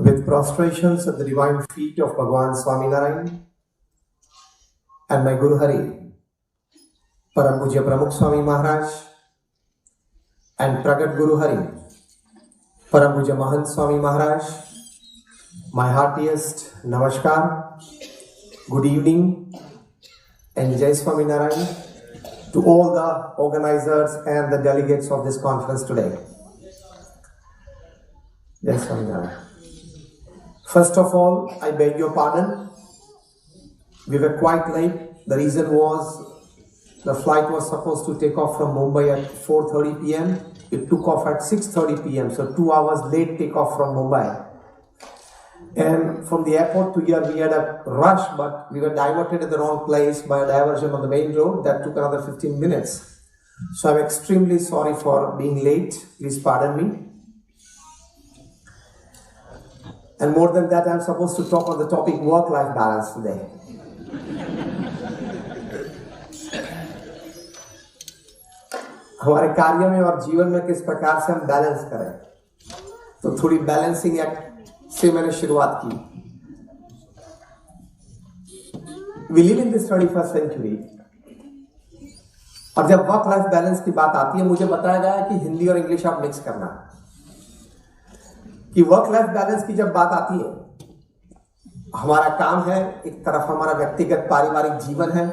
with prostrations at the divine feet of Bhagwan Swaminarayan and my Guru Hari, Param Pujya Pramukh Swami Maharaj and Pragat Guru Hari, Param Pujya Mahant Swami Maharaj, my heartiest Namaskar, good evening and Jai Swaminarayan to all the organizers and the delegates of this conference today. Jai Swaminarayan. First of all, I beg your pardon. We were quite late. The reason was the flight was supposed to take off from Mumbai at 4:30 p.m. It took off at 6:30 p.m. So 2 hours late takeoff from Mumbai. And from the airport to here, we had a rush, but we were diverted at the wrong place by a diversion on the main road. That took another 15 minutes. So I'm extremely sorry for being late. Please pardon me. And more than that, I'm supposed to talk on the topic work-life balance today. हमारे कार्य में और जीवन में किस प्रकार से हम बैलेंस करें, तो थोड़ी बैलेंसिंग एक्ट से मैंने शुरुआत की. We live in this 21st century. और जब वर्क लाइफ बैलेंस की बात आती है, मुझे बताया गया है कि हिंदी और इंग्लिश आप मिक्स करना है. कि वर्क लाइफ बैलेंस की जब बात आती है, हमारा काम है, एक तरफ हमारा व्यक्तिगत पारिवारिक जीवन है,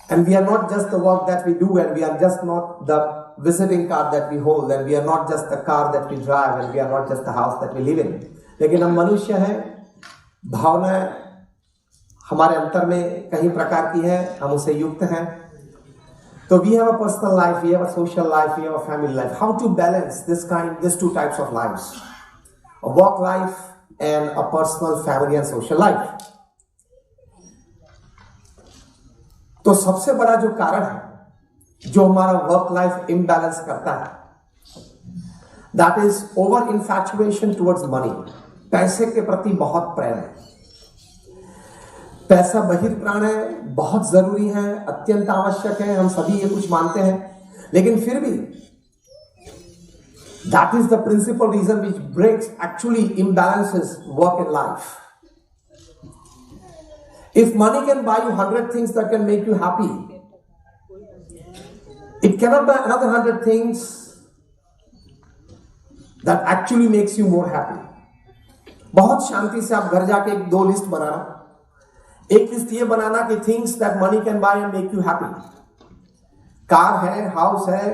and we are not just the work that we do, and we are just not the visiting card that we hold, and we are not just the car that we drive, and we are not just the house that we live in. लेकिन हम मनुष्य हैं, भावनाएं हमारे अंतर में कई प्रकार की है, हम उसे युक्त हैं. So we have a personal life, we have a social life, we have a family life. How to balance these two types of lives, a work life and a personal, family and social life. तो सबसे बड़ा जो कारण है जो हमारा work life imbalance करता है, that is over infatuation towards money. पैसे के प्रति बहुत प्रेम है. पैसा बहिर्प्राण है, बहुत जरूरी है, अत्यंत आवश्यक है, हम सभी ये कुछ मानते हैं. लेकिन फिर भी that is the principal reason which breaks, actually imbalances work and life. If money can buy you 100 things that can make you happy, it cannot buy another 100 things that actually makes you more happy. बहुत शांति से आप घर जाके एक दो list बनाना. एक list ये बनाना कि things that money can buy and make you happy. Car है, हाउस है,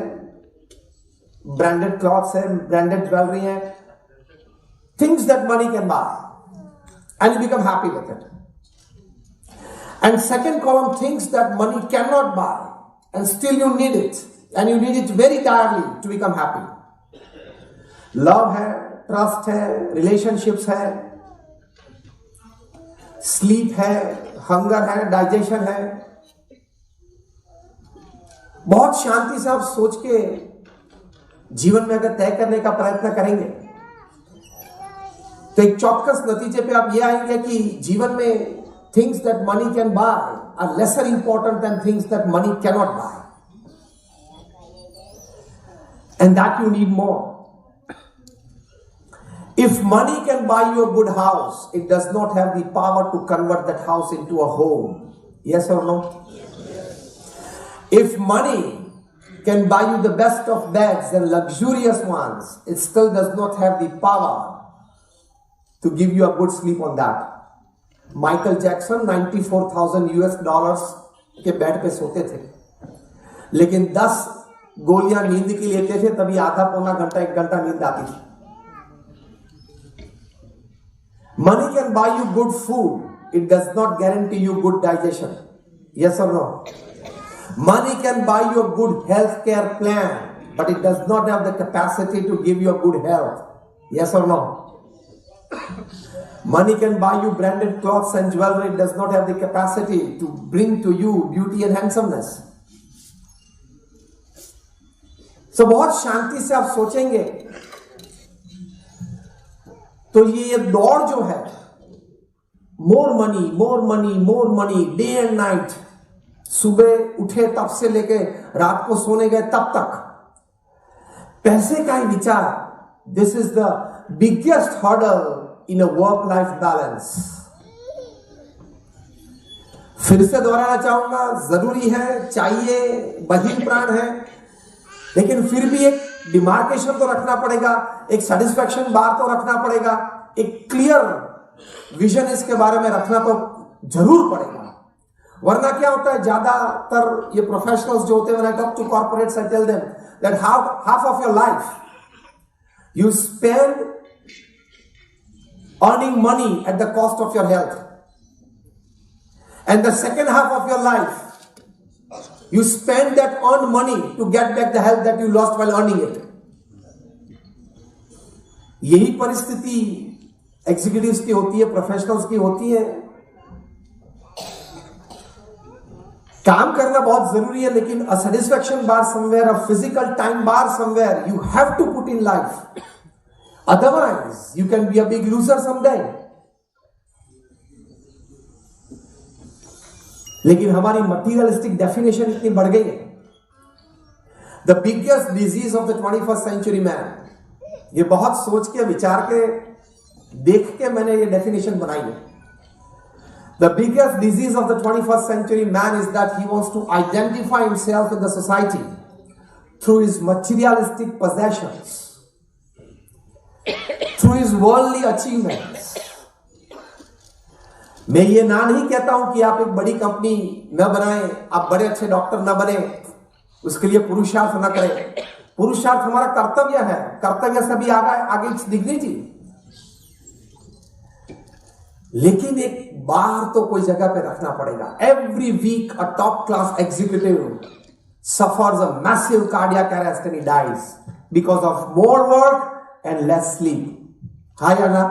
ब्रांडेड क्लॉथ्स है, ब्रांडेड ज्वेलरी है, things that money can buy and you become happy with it. And second column, things that money can not buy and still you need it, and you need it very dearly to become happy. Love है, trust है, relationships है, sleep है, hunger है, digestion है. बहुत शांति से आप सोच के जीवन में अगर तय करने का प्रयत्न करेंगे तो एक चौक्कस नतीजे पे आप ये आएंगे कि जीवन में things that money can buy are lesser important than things that money can not buy, and that you need more. If money can buy you a good house, it does not have the power to convert that house into a home. Yes or no? If money can buy you the best of beds and luxurious ones, it still does not have the power to give you a good sleep on that. Michael Jackson $94,000 US के bed पे सोते थे, लेकिन 10 गोलियां नींद की लेते थे, तभी आधा पौना घंटा 1 घंटा नींद आती थी. Money can buy you good food. It does not guarantee you good digestion. Yes or no? Money can buy you a good health care plan, but it does not have the capacity to give you a good health. Yes or no? Money can buy you branded clothes and jewelry. It does not have the capacity to bring to you beauty and handsomeness. So बहुत शांति से आप सोचेंगे तो ये दौड़ जो है, more money more money more money, day and night, सुबह उठे तब से लेके रात को सोने गए तब तक पैसे का ही विचार, this is the biggest hurdle in a work-life balance. फिर से दोहराना चाहूंगा, जरूरी है, चाहिए, बहीन प्राण है, लेकिन फिर भी एक डिमार्केशन तो रखना पड़ेगा, एक सेटिस्फैक्शन बार तो रखना पड़ेगा, एक क्लियर विजन इसके बारे में रखना तो जरूर पड़ेगा. वरना क्या होता है, ज्यादातर ये प्रोफेशनल्स जो होते हैं, when I talk to corporates, I tell them that half of your life you spend earning money at the cost of your health, and the second half of your life you spend that earned money to get back the health that you lost while earning it. यही परिस्थिति executives की होती है, professionals की होती है. काम करना बहुत जरूरी है, लेकिन a satisfaction bar somewhere, a physical time bar somewhere you have to put in life, otherwise you can be a big loser someday. लेकिन हमारी मटीरियलिस्टिक डेफिनेशन इतनी बढ़ गई है. The biggest disease of the 21st century man, ये बहुत सोच के, विचार के, देख के मैंने ये डेफिनेशन बनाई है. The biggest disease of the 21st century man is that he wants to identify himself in the society through his materialistic possessions, through his worldly achievements. मैं ये ना नहीं कहता हूं कि आप एक बड़ी कंपनी न बनाएं, आप बड़े अच्छे डॉक्टर न बने, उसके लिए पुरुषार्थ न करें. पुरुषार्थ हमारा कर्तव्य है, कर्तव्य से भी आगे दिखनी चाहिए. लेकिन एक बार तो कोई जगह पे रखना पड़ेगा. Every week a top class executive suffers a massive cardiac arrest and he dies because of more work and less sleep. हाँ या ना?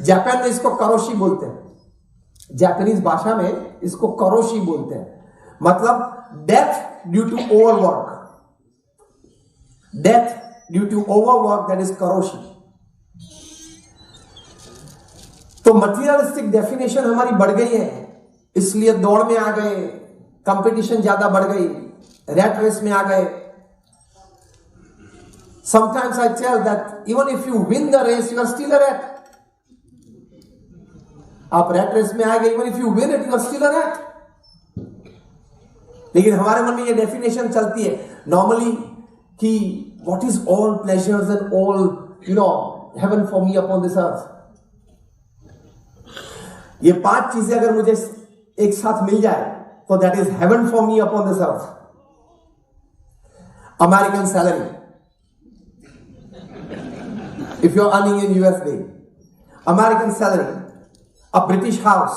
जापान में इसको करोशी बोलते हैं. जापानीज भाषा में इसको करोशी बोलते हैं. मतलब death due to overwork. Death due to overwork, that is karoshi. तो मटीरियलिस्टिक डेफिनेशन हमारी बढ़ गई है, इसलिए दौड़ में आ गए, कंपटीशन ज्यादा बढ़ गई, रैट रेस में आ गए. Sometimes I tell that even if you win the race you are still a rat. आप रैट रेस में आ गए, even if you win it you are still a rat. लेकिन हमारे मन में ये डेफिनेशन चलती है नॉर्मली कि what is all pleasures and all heaven for me upon this earth. ये 5 चीजें अगर मुझे एक साथ मिल जाए तो that is heaven for me upon this earth. American salary, if you are earning in USD, American salary, a British house,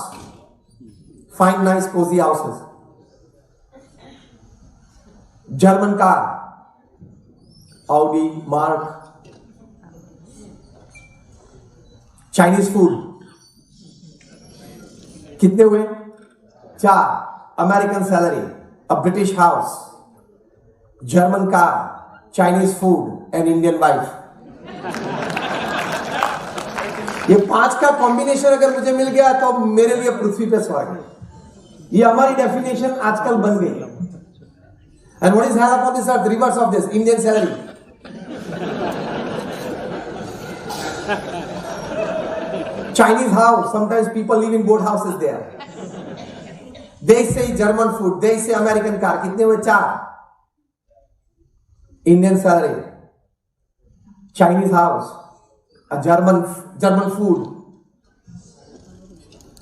fine nice cosy houses, German car, Audi, mark, Chinese food. कितने हुए? 4. American salary, a British house, German car, Chinese food and Indian wife. ये 5 का combination अगर मुझे मिल गया तो मेरे लिए पृथ्वी पे स्वर्ग. ये हमारी डेफिनेशन आजकल बन गई. And what is hello upon this earth? Reverse of this, Indian salary. Chinese house, sometimes people live in boat houses there. They say German food, they say American car. कितने हुए? 4. Indian salary, Chinese house, a German food,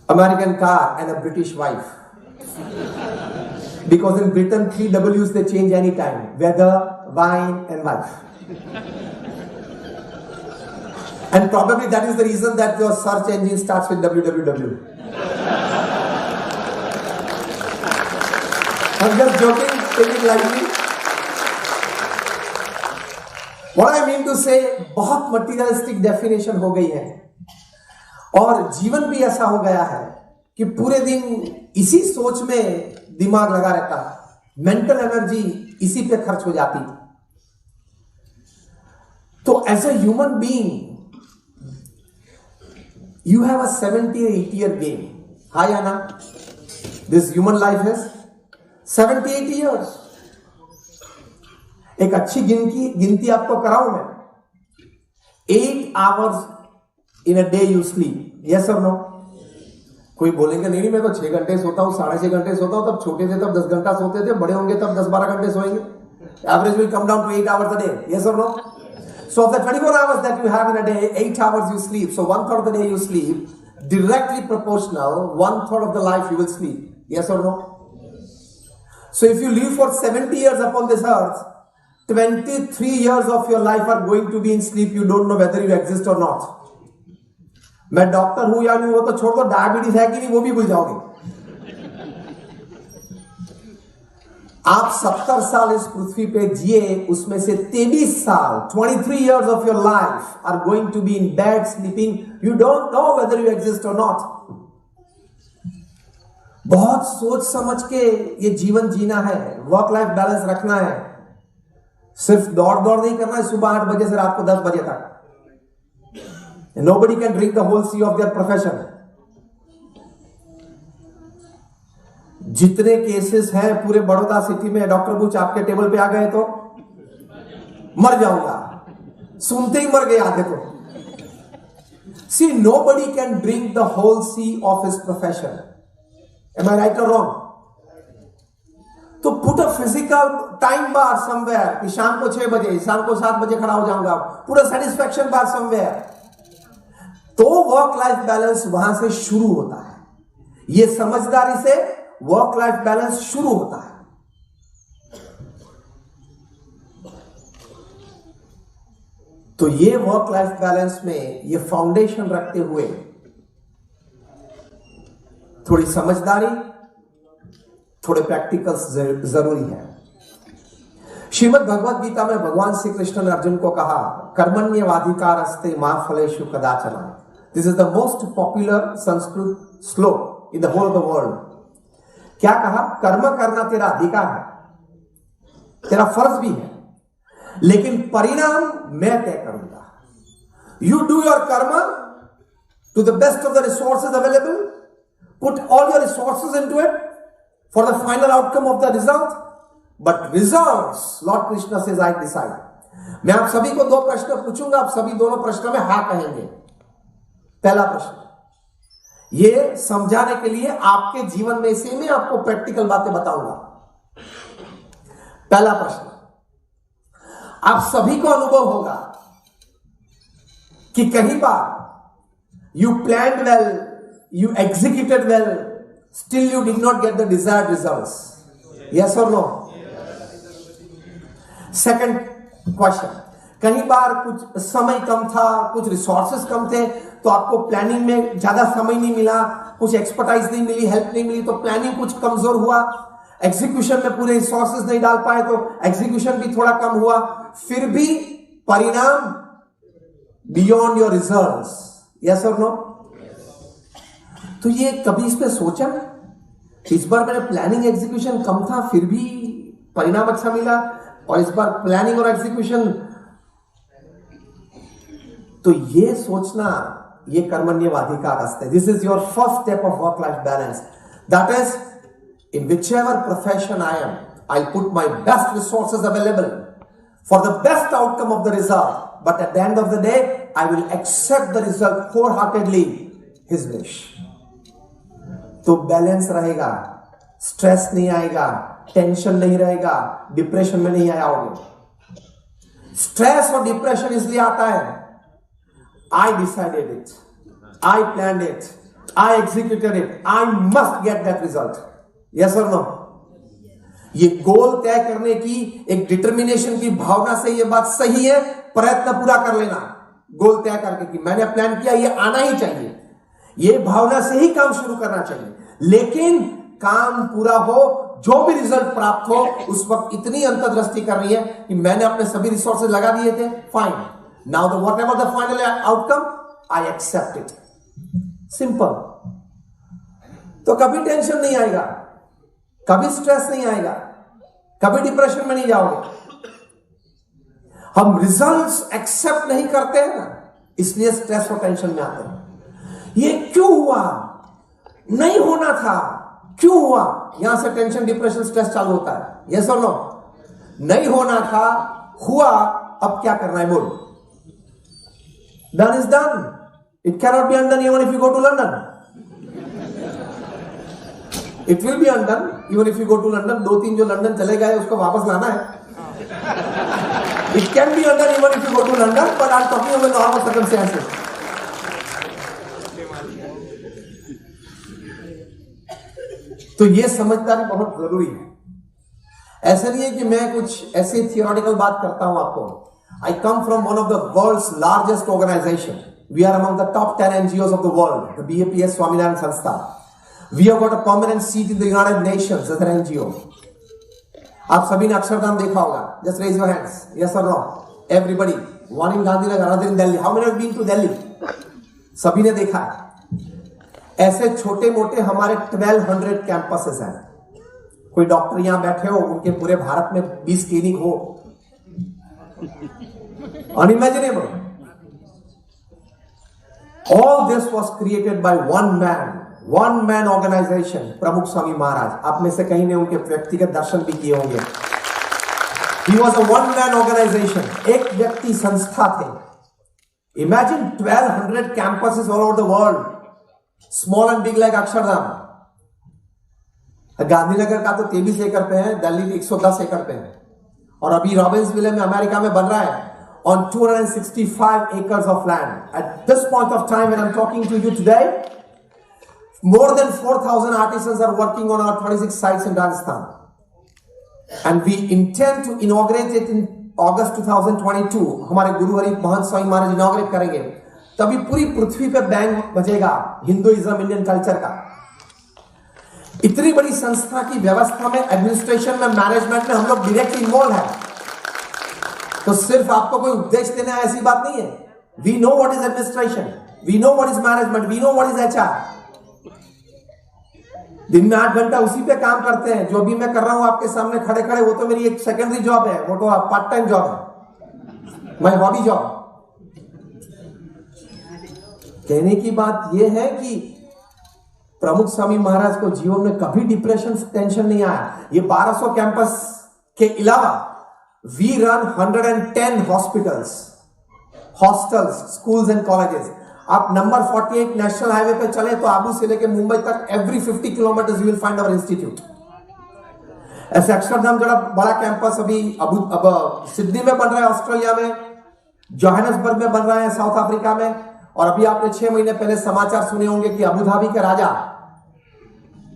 American car, and a British wife. Because in Britain 3 W's they change any time: weather, wine, and wife. And probably that is the reason that your search engine starts with www. I'm just joking, take it lightly. What I mean to say, बहुत materialistic definition हो गई है और जीवन भी ऐसा हो गया है कि पूरे दिन इसी सोच में दिमाग लगा रहता है. मेंटल एनर्जी इसी पे खर्च हो जाती. तो as a human being you have a 70 or 80 year game. Hi Anna, this human life is 70-80 years. एक अच्छी गिनती आपको कराऊं मैं. 8 hours in a day you sleep, yes or no? कोई बोलेंगे नहीं मैं तो 6 घंटे सोता हूं, 6.5 घंटे सोता हूं, तब छोटे थे तब 10 घंटा सोते थे, बड़े होंगे तब 10-12 घंटे सोएंगे. Average will come down to 8 hours a day, yes or no? So of the 24 hours that you have in a day, 8 hours you sleep. So 1/3 of the day you sleep, directly proportional 1/3 of the life you will sleep, yes or no? So if you live for 70 years upon this earth, 23 years of your life are going to be in sleep. You don't know whether you exist or not. मैं doctor हूं या नहीं वो तो छोड़ दो, diabetes है कि नहीं वो भी भूल जाओगे. आप 70 साल इस पृथ्वी पे जिए, उसमें से 23 साल 23 years of your life are going to be in bed sleeping. You don't know whether you exist or not. बहुत सोच समझ के ये जीवन जीना है, वर्क लाइफ बैलेंस रखना है. सिर्फ दौड़ नहीं करना है सुबह 8 बजे से रात को 10 बजे तक. Nobody can drink the whole sea of their profession. जितने केसेस हैं पूरे बड़ौदा सिटी में, डॉक्टर बुच आपके टेबल पे आ गए तो मर जाऊंगा, सुनते ही मर गए आधे तो. See, nobody can drink the whole sea of his profession. Am I right or wrong? तो put a physical time bar somewhere कि शाम को 6 बजे, शाम को 7 बजे खड़ा हो जाऊंगा, put a satisfaction bar somewhere. तो वर्क लाइफ बैलेंस वहां से शुरू होता है. ये समझदारी से वर्क लाइफ बैलेंस शुरू होता है. तो ये वर्क लाइफ बैलेंस में ये फाउंडेशन रखते हुए थोड़ी समझदारी, थोड़े प्रैक्टिकल्स जरूरी है. श्रीमद् भगवद गीता में भगवान श्री कृष्ण ने अर्जुन को कहा, कर्मण्येवाधिकारस्ते मा फलेषु कदाचन. This is the most popular Sanskrit shloka in the whole of the world. क्या कहा? कर्म करना तेरा अधिकार है, तेरा फर्ज भी है, लेकिन परिणाम मैं तय करूंगा. You do your karma to the best of the resources available, put all your resources into it for the final outcome of the result, but results Lord Krishna says I decide. मैं आप सभी को 2 प्रश्न पूछूंगा, आप सभी दोनों प्रश्नों में हाँ कहेंगे. पहला प्रश्न, ये समझाने के लिए आपके जीवन में से मैं आपको प्रैक्टिकल बातें बताऊंगा. पहला प्रश्न, आप सभी को अनुभव होगा कि कई बार you planned well, you executed well, still you did not get the desired results. Yes और नो? सेकंड क्वेश्चन, कई बार कुछ समय कम था, कुछ रिसोर्सेस कम थे, तो आपको प्लानिंग में ज्यादा समय नहीं मिला, कुछ एक्सपर्टाइज नहीं मिली, हेल्प नहीं मिली, तो प्लानिंग कुछ कमजोर हुआ. एग्जीक्यूशन में पूरे रिसोर्सेस नहीं डाल पाए तो एग्जीक्यूशन भी थोड़ा कम हुआ. फिर भी परिणाम बियॉन्ड योर रिजल्ट्स. यस और नो? तो ये कभी इस पे सोचा? इस बार मैंने प्लानिंग एग्जीक्यूशन कम था फिर भी परिणाम अच्छा मिला, और इस बार प्लानिंग और एग्जीक्यूशन. तो ये सोचना, ये कर्मण्येवाधिकारस्ते. This is your first step of work life balance. That is, in whichever profession I am, I'll put my best resources available for the best outcome of the result. But at the end of the day, I will accept the result wholeheartedly, His wish. तो balance रहेगा, stress नहीं आएगा, tension नहीं रहेगा, depression में नहीं आओगे. Stress और डिप्रेशन इसलिए आता है, I decided it, I planned it, I executed it, I must get that result. Yes or no? ये गोल तय करने की एक डिटर्मिनेशन की भावना से ये बात सही है. प्रयत्न पूरा कर लेना, गोल तय करके कि मैंने प्लान किया, ये आना ही चाहिए, ये भावना से ही काम शुरू करना चाहिए. लेकिन काम पूरा हो, जो भी रिजल्ट प्राप्त हो, उस वक्त इतनी अंतर्दृष्टि करनी है कि मैंने अपने सभी रिसोर्सेज लगा दिए थे, fine, now the whatever the final outcome, I accept it. Simple. तो कभी टेंशन नहीं आएगा, कभी स्ट्रेस नहीं आएगा, कभी डिप्रेशन में नहीं जाओगे. हम रिजल्ट्स एक्सेप्ट नहीं करते हैं ना, इसलिए स्ट्रेस और टेंशन में आते हैं. ये क्यों हुआ? नहीं होना था, क्यों हुआ? यहां से टेंशन, डिप्रेशन, स्ट्रेस चालू होता है. यस और नो? नहीं होना था, हुआ, अब क्या करना है बोलो. Done is done. It cannot be undone even if you go to London. It will be undone even if you go to London. 2-3 जो लंदन चले गए उसको वापस लाना है. It can be undone even if you go to London, but I'm talking of the normal circumstances. तो ये समझदारी बहुत जरूरी है. ऐसा नहीं है कि मैं कुछ ऐसी थियोरेटिकल बात करता हूं आपको. I come from one of the world's largest organization. We are among the top 10 NGOs of the world, the BAPS Swaminarayan Sanstha. We have got a permanent seat in the United Nations as an NGO. आप सभी ने अक्षरधाम देखा होगा. Just raise your hands. Yes or no? Everybody. One in Gandhinagar, another in Delhi. How many have been to Delhi? सभी ने देखा है. ऐसे छोटे मोटे हमारे 1200 कैंपसेस हैं. कोई डॉक्टर यहां बैठे हो, उनके पूरे भारत में 20 क्लिनिक हो. Unimaginable. All this was created by one man organization, प्रमुख स्वामी महाराज. आप में से कहीं ने उनके व्यक्तिगत दर्शन भी किए होंगे. He was a one man organization. एक व्यक्ति संस्था थे. Imagine 1200 campuses all over the world. Small and big like Akshardham. Gandhinagar का तो 23 एकड़ पे है, दिल्ली 110 एकड़ पे है. और अभी रॉबिन्सविले में अमेरिका में बन रहा है on 265 acres of land. At this point of time when I'm talking to you today, more than 4,000 artisans are working on our 26 sites in Rajasthan. And we intend to inaugurate it in August 2022. हमारे गुरु हरि महंत Swami Maharaj inaugurate करेंगे. तभी पूरी पृथ्वी पे bang बजेगा Hinduism, Indian culture का. इतनी बड़ी संस्था की व्यवस्था में, एडमिनिस्ट्रेशन में, मैनेजमेंट में हम लोग डायरेक्टली इन्वॉल्व हैं. तो सिर्फ आपको कोई उपदेश देना है ऐसी बात नहीं है. We know what is administration, we know what is management, we know what is HR. दिन में 8 घंटा उसी पे काम करते हैं. जो भी मैं कर रहा हूं आपके सामने खड़े खड़े, वो तो मेरी एक सेकेंडरी जॉब है, वो तो पार्ट टाइम जॉब है, माय हॉबी जॉब. कहने की बात यह है कि प्रमुख स्वामी महाराज को जीवन में कभी डिप्रेशन, टेंशन नहीं आया. ये 1200 कैंपस के अलावा we run 110 hospitals, hostels, schools and colleges. आप नंबर 48 नेशनल हाईवे पे चले तो आबू से लेकर मुंबई तक every 50 kilometre you will find our institute. ऐसे अक्षरधाम जरा बड़ा कैंपस अभी अब सिडनी में बन रहा है, ऑस्ट्रेलिया में, जोहान्सबर्ग में बन रहा है, साउथ अफ्रीका में. और अभी आपने 6 महीने पहले समाचार सुने होंगे कि अबू धाबी के राजा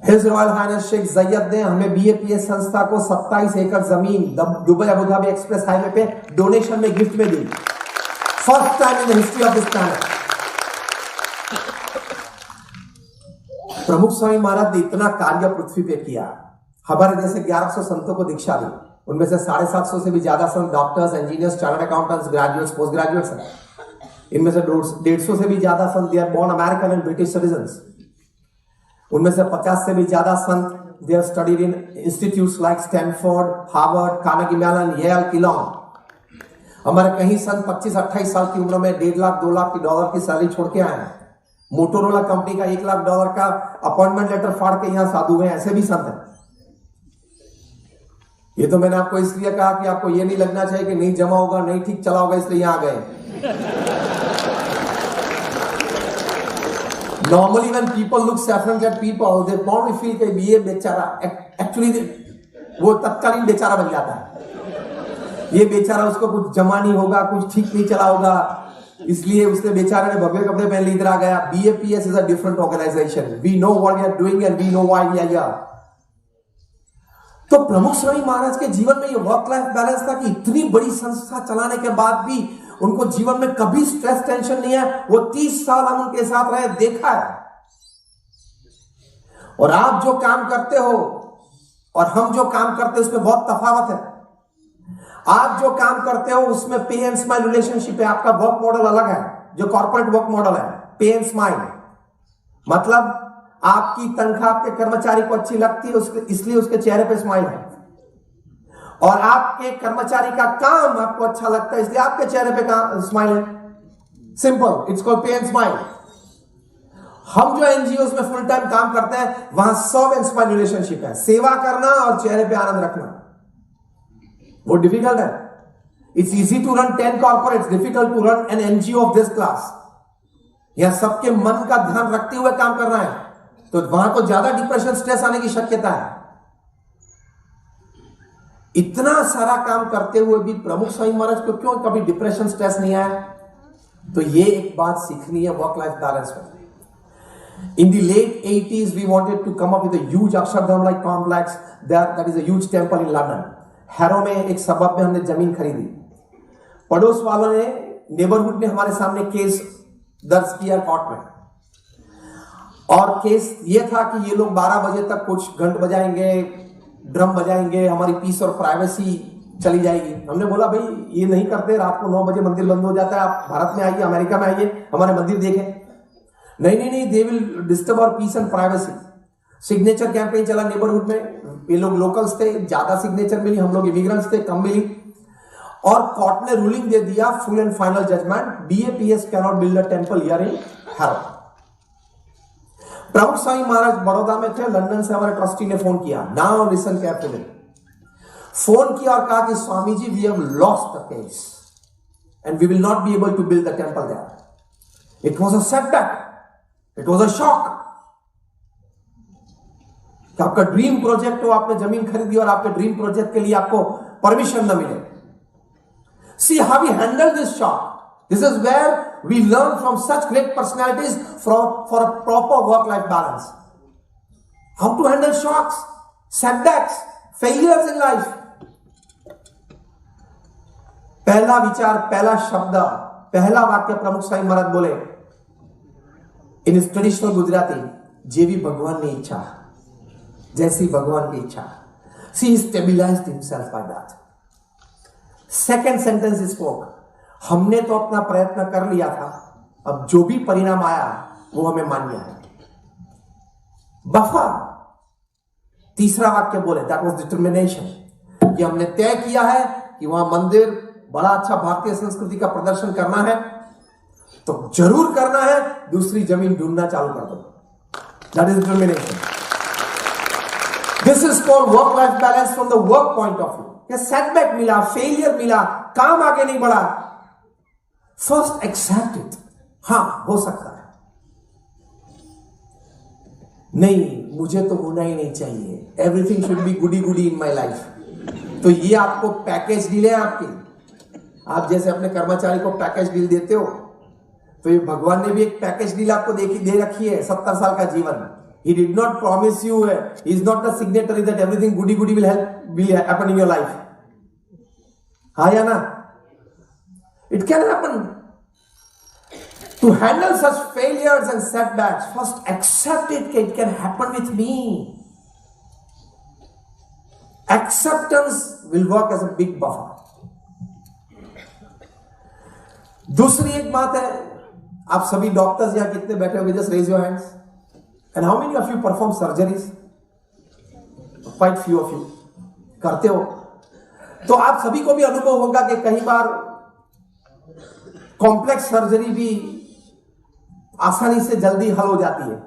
His Royal Highness Sheikh Zayed ने हमें बीएपीएस संस्था को 27 एकड़ जमीन Dubai Abu Dhabi express highway पे डोनेशन में गिफ्ट में दी. First time in the history of this planet. Pramukh Swami महाराज ने इतना कार्य पृथ्वी पे किया. हमारे जैसे 1100 संतों को दीक्षा दी. उनमें से 750 से भी ज्यादा संत doctors, engineers, chartered accountants, graduates, post graduates हैं. इनमें से 150 से भी ज्यादा संत they are born American and British citizens. उनमें से 50 से भी ज्यादा संत they are studied in institutes like Stanford, Harvard, Carnegie Mellon, Yale, किलॉन. हमारे कहीं संत 25-28 साल की उम्र में 1.5 लाख, 2 लाख डॉलर की सैलरी छोड़ के आए हैं. मोटोरोला कंपनी का 1 लाख डॉलर का अपॉइंटमेंट लेटर फाड़ के यहां साधु हुए. ऐसे भी संत हैं. ये तो मैंने आपको इसलिए कहा कि आपको ये नहीं लगना चाहिए कि नहीं जमा होगा, नहीं ठीक चला होगा, इसलिए यहां गए. Normally when people look saffron at people, they probably feel कि ये बेचारा, actually वो तत्कालीन बेचारा बन जाता है. ये बेचारा, उसको कुछ जमा नहीं होगा, कुछ ठीक नहीं चला होगा, इसलिए उसने बेचारे ने भगवे कपड़े पहन ली, इधर आ गया. BAPS is a different organization. We know what we are doing and we know why we are here. तो प्रमुख स्वामी महाराज के जीवन में ये वर्क लाइफ बैलेंस था कि इतनी बड़ी संस्था चलाने के बाद भी उनको जीवन में कभी स्ट्रेस, टेंशन नहीं है. वो 30 साल हम उनके साथ रहे, देखा है. और आप जो काम करते हो और हम जो काम करते हैं उसमें बहुत तफावत है. आप जो काम करते हो उसमें पे एंड स्माइल रिलेशनशिप है. आपका वर्क मॉडल अलग है. जो कॉर्पोरेट वर्क मॉडल है, पे एंड स्माइल, मतलब आपकी तनख्वाह आपके कर्मचारी को अच्छी लगती है, इसलिए उसके चेहरे पे स्माइल है. और आपके कर्मचारी का काम आपको अच्छा लगता है, इसलिए आपके चेहरे पे स्माइल है. सिंपल, इट्स कॉल्ड पे एंड स्माइल. हम जो एनजीओ में फुल टाइम काम करते हैं वहां सर्व एंड स्माइल रिलेशनशिप है. सेवा करना और चेहरे पे आनंद रखना वो डिफिकल्ट है. It's easy to run 10 corporates, difficult to run an NGO of this class. यहां सबके मन का ध्यान रखते हुए काम करना है, तो वहां तो ज्यादा डिप्रेशन स्ट्रेस आने की शक्यता है। इतना सारा काम करते हुए भी प्रमुख स्वामी महाराज को क्यों कभी डिप्रेशन स्ट्रेस नहीं आया? तो ये एक बात सीखनी है वर्क लाइफ बैलेंस में। In the late 80s, we wanted to come up with a huge Akshardham-like complex. That is a huge temple in London. Harrow में एक सबब में हमने जमीन खरीदी। पड़ोस वालों ने, नेबरहुड ने हमारे सामने केस दर्ज किया कोर्ट में, और केस ये था कि ये लोग 12 बजे तक कुछ घंट बजाएंगे, ड्रम बजाएंगे, हमारी पीस और प्राइवेसी चली जाएगी। हमने बोला भाई ये नहीं करते, रात को 9 बजे मंदिर बंद हो जाता है, आप भारत में आइए, अमेरिका में आइए, हमारे मंदिर देखें। नहीं, they will disturb our peace and privacy. Signature campaign चला नेबरहुड में, ये लोग लोकल्स थे, ज्यादा सिग्नेचर मिली, हम लोग इमिग्रेंट्स थे, कम मिली, और कोर्ट ने रूलिंग दे दिया, full and final judgement, BAPS can not build a temple here in Harrow. Pramukh Swami महाराज बड़ौदा में थे, लंदन से हमारे ट्रस्टी ने फोन किया, नाउ लिसन केयरफुली, फोन किया और कहा कि Swami ji, we have lost the case and we will not be able to build the temple there. It was a setback, it was a shock. आपका dream project हो, आपने जमीन खरीदी और आपके ड्रीम प्रोजेक्ट के लिए आपको परमिशन न मिले। See how we handle this shock. This is where we learn from such great personalities for a proper work life balance. How to handle shocks, setbacks, failures in life. पहला विचार, पहला शब्द, पहला वाक्य प्रमुख स्वामी महाराज बोले इन इस ट्रेडिशनल गुजराती, जेवी भगवान ने इच्छा, जैसी भगवान की इच्छा। She stabilised himself by that. Second sentence spoke, हमने तो अपना प्रयत्न कर लिया था, अब जो भी परिणाम आया वो हमें मान्य है। बफा, तीसरा वाक्य बोले दैट वाज डिटर्मिनेशन, कि हमने तय किया है कि वहां मंदिर, बड़ा अच्छा भारतीय संस्कृति का प्रदर्शन करना है तो जरूर करना है, दूसरी जमीन ढूंढना चालू कर दो। That is determination. This is called work life balance from the work point of view. Setback मिला, फेलियर मिला, काम आगे नहीं बढ़ा, फर्स्ट एक्सेप्ट इट। हां, हो सकता है, नहीं मुझे तो होना ही नहीं चाहिए, everything should be goody goody in my life. तो ये आपको पैकेज डील है आपकी। आप जैसे अपने कर्मचारी को पैकेज डील देते हो, तो ये भगवान ने भी एक पैकेज डील आपको दे रखी है, 70 साल का जीवन। He did not promise you, he is not the signatory that everything goody will happen in your life. हाँ या ना? It can happen. To handle such failures and setbacks, first accept it can happen with me. Acceptance will work as a big buffer. दूसरी एक बात है, आप सभी doctors यहां कितने बैठे होंगे, just raise your hands. And how many of you perform surgeries? Quite few of you करते हो। तो आप सभी को भी अनुभव होगा कि कई बार कॉम्प्लेक्स सर्जरी भी आसानी से जल्दी हल हो जाती है,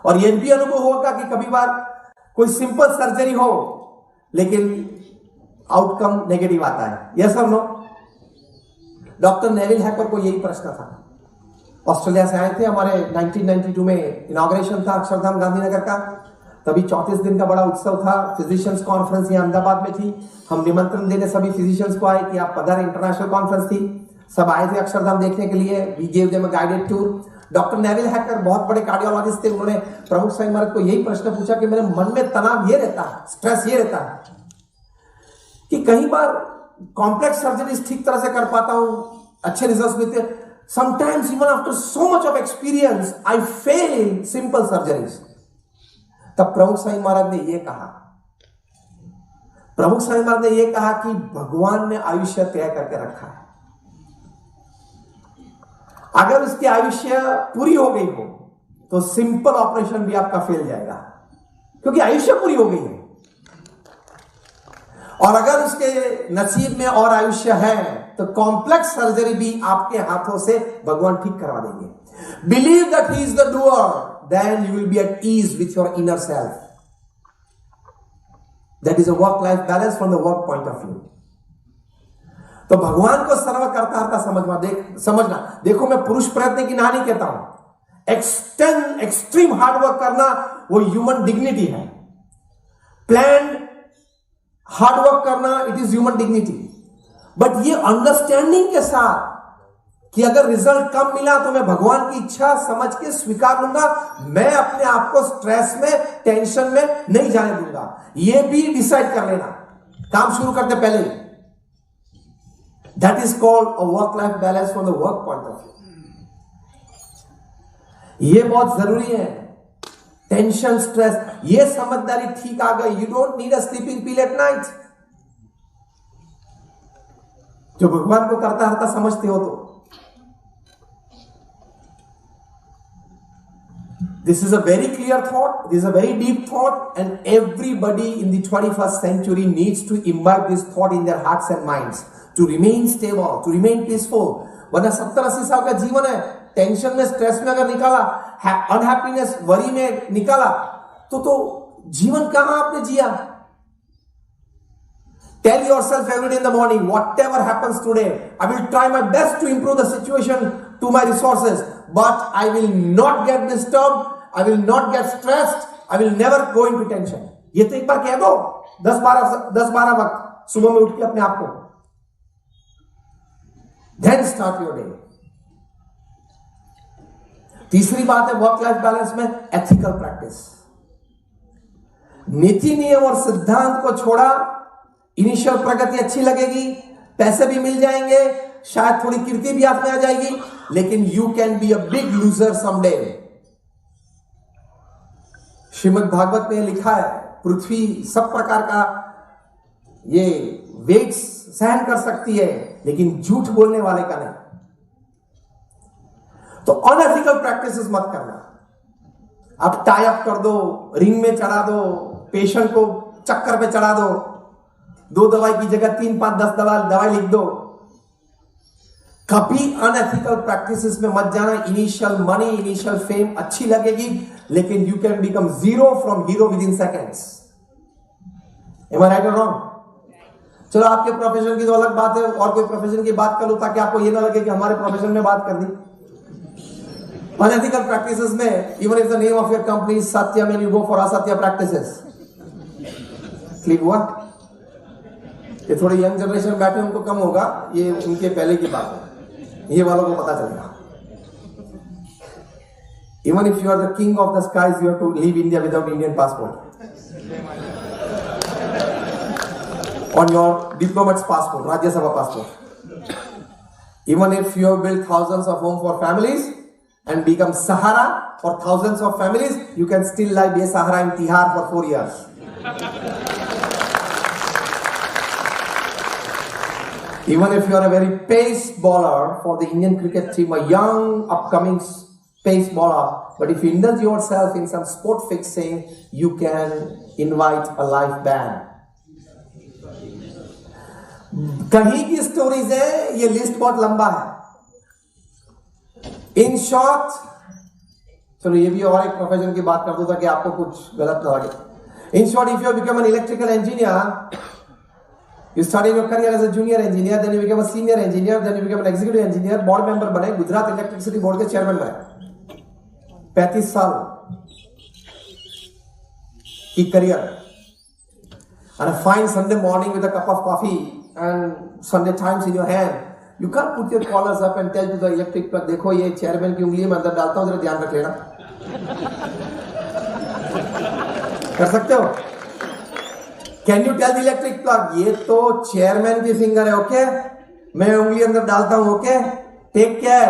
और यह भी अनुभव होगा कि कभी बार कोई सिंपल सर्जरी हो लेकिन आउटकम नेगेटिव आता है। यस और नो? डॉक्टर नेविल हैकर को यही प्रश्न था। ऑस्ट्रेलिया से आए थे, हमारे 1992 में इनॉग्रेशन था अक्षरधाम गांधीनगर का, तभी 34 दिन का बड़ा उत्सव था। फिजिशियंस कॉन्फ्रेंस यहाँ अहमदाबाद में थी, हम निमंत्रण देने सभी फिजिशियंस को आए कि आप पधारें। इंटरनेशनल कॉन्फ्रेंस थी, सब आए थे अक्षरधाम देखने के लिए। We gave them a guided tour. Doctor Neville Hacker बहुत बड़े कार्डियोलॉजिस्ट थे, उन्होंने प्रमुख स्वामी महाराज को यही प्रश्न पूछा कि मेरे मन में तनाव ये रहता है, स्ट्रेस ये रहता है कि कई बार कॉम्प्लेक्स सर्जरीज ठीक तरह से कर पाता हूं, अच्छे रिजल्ट मिलते हैं, sometimes even after so much of experience I fail in simple surgeries। तब प्रमुख स्वामी महाराज ने यह कहा, प्रमुख स्वामी महाराज ने यह कहा कि भगवान ने आयुष्य तय करके रखा है, अगर उसकी आयुष्य पूरी हो गई हो तो सिंपल ऑपरेशन भी आपका फेल जाएगा, क्योंकि आयुष्य पूरी हो गई है। और अगर उसके नसीब में और आयुष्य है तो कॉम्प्लेक्स सर्जरी भी आपके हाथों से भगवान ठीक करवा देंगे। Believe that he is the doer, then you will be at ease with your inner self. That is a work life balance from the work point of view. तो भगवान को सर्वकर्ता समझना। देखो, मैं पुरुष प्रयत्न की ना नहीं कहता हूं। एक्सट्रीम हार्डवर्क करना वो ह्यूमन डिग्निटी है। प्लान्ड हार्डवर्क करना it is human dignity. But ये अंडरस्टैंडिंग के साथ कि अगर रिजल्ट कम मिला तो मैं भगवान की इच्छा समझ के स्वीकार लूंगा, मैं अपने आप को स्ट्रेस में, टेंशन में नहीं जाने दूंगा। ये भी डिसाइड कर लेना काम शुरू करते पहले ही। That is called a work life balance from the work point of view. ये बहुत जरूरी है। टेंशन, स्ट्रेस, ये समझदारी ठीक आ गई। You don't need a sleeping pill at night. जो भगवान को करता हरता समझते हो तो this is a very clear thought, this is a very deep thought, and everybody in the 21st century needs to imbibe this thought in their hearts and minds to remain stable, to remain peaceful. वरना 70-80 साल का जीवन है, tension में, stress में अगर निकाला, unhappiness, worry में निकाला, तो जीवन कहां आपने जिया? Tell yourself every day in the morning, whatever happens today, I will try my best to improve the situation to my resources, but I will not get disturbed, I will not get stressed, I will never go into tension. ये तो एक बार कह दो 10-12 वक्त सुबह में उठ के अपने आप को, then start your day. तीसरी बात है वर्क लाइफ बैलेंस में एथिकल प्रैक्टिस। नीति नियम और सिद्धांत को छोड़ा, इनिशियल प्रगति अच्छी लगेगी, पैसे भी मिल जाएंगे, शायद थोड़ी कीर्ति भी हाथ में आ जाएगी, लेकिन you can be a big loser someday. Shrimad Bhagavat में लिखा है, पृथ्वी सब प्रकार का ये वेट्स सहन कर सकती है, लेकिन झूठ बोलने वाले का नहीं। तो अनएथिकल प्रैक्टिसेस मत करना। आप टाई अप कर दो, रिंग में चढ़ा दो, पेशेंट को चक्कर पे चढ़ा दो, 2 दवाई की जगह 3, 5, 10 दवाई लिख दो। कभी अनएथिकल प्रैक्टिसेस में मत जाना। इनिशियल मनी, इनिशियल फेम अच्छी लगेगी, लेकिन you can become zero from hero within seconds. Am I right और रॉन्ग? चलो, आपके प्रोफेशन की तो अलग बात है, और कोई प्रोफेशन की बात कर लो ताकि आपको ये ना लगे कि हमारे प्रोफेशन में बात कर दी। अनएथिकल प्रैक्टिसेस में, even if the name of your company is Satyam and you go for असत्य प्रैक्टिसेस, क्लिक हुआ? ये थोड़ी यंग जनरेशन बैठे, उनको कम होगा, ये उनके पहले की बात है, ये वालों को पता चलेगा। Even if you are the king of the skies, you have to leave India without Indian passport. On your diplomat's passport, Rajya Sabha passport. Even if you have built thousands of homes for families and become Sahara for thousands of families, you can still lie be Sahara in Tihar for 4 years. Even if you are a very pace bowler for the Indian cricket team, a young upcoming pace bowler, but if you indulge yourself in some sport fixing, you can invite a live band. कहीं की stories है, ये list बहुत लंबा है। In short, चलो ये भी और एक प्रोफेशन की बात कर दो ताकि आपको कुछ गलत ना लगे। In short, if you become an electrical engineer, you started your career as a junior engineer, then you become a senior engineer, then you become an executive engineer, board member बने, गुजरात इलेक्ट्रिसिटी बोर्ड के chairman बने, 35 साल की career. And a fine Sunday morning with a cup of coffee and Sunday Times in your hand, you can't put your collars up and tell to the electric plug, देखो ये chairman की उंगली में अंदर डालता हूं, जरा ध्यान रख लेना। कर सकते हो? Can you tell the electric plug, ये तो चेयरमैन की फिंगर है, ओके, मैं उंगली अंदर डालता हूं, ओके, टेक केयर।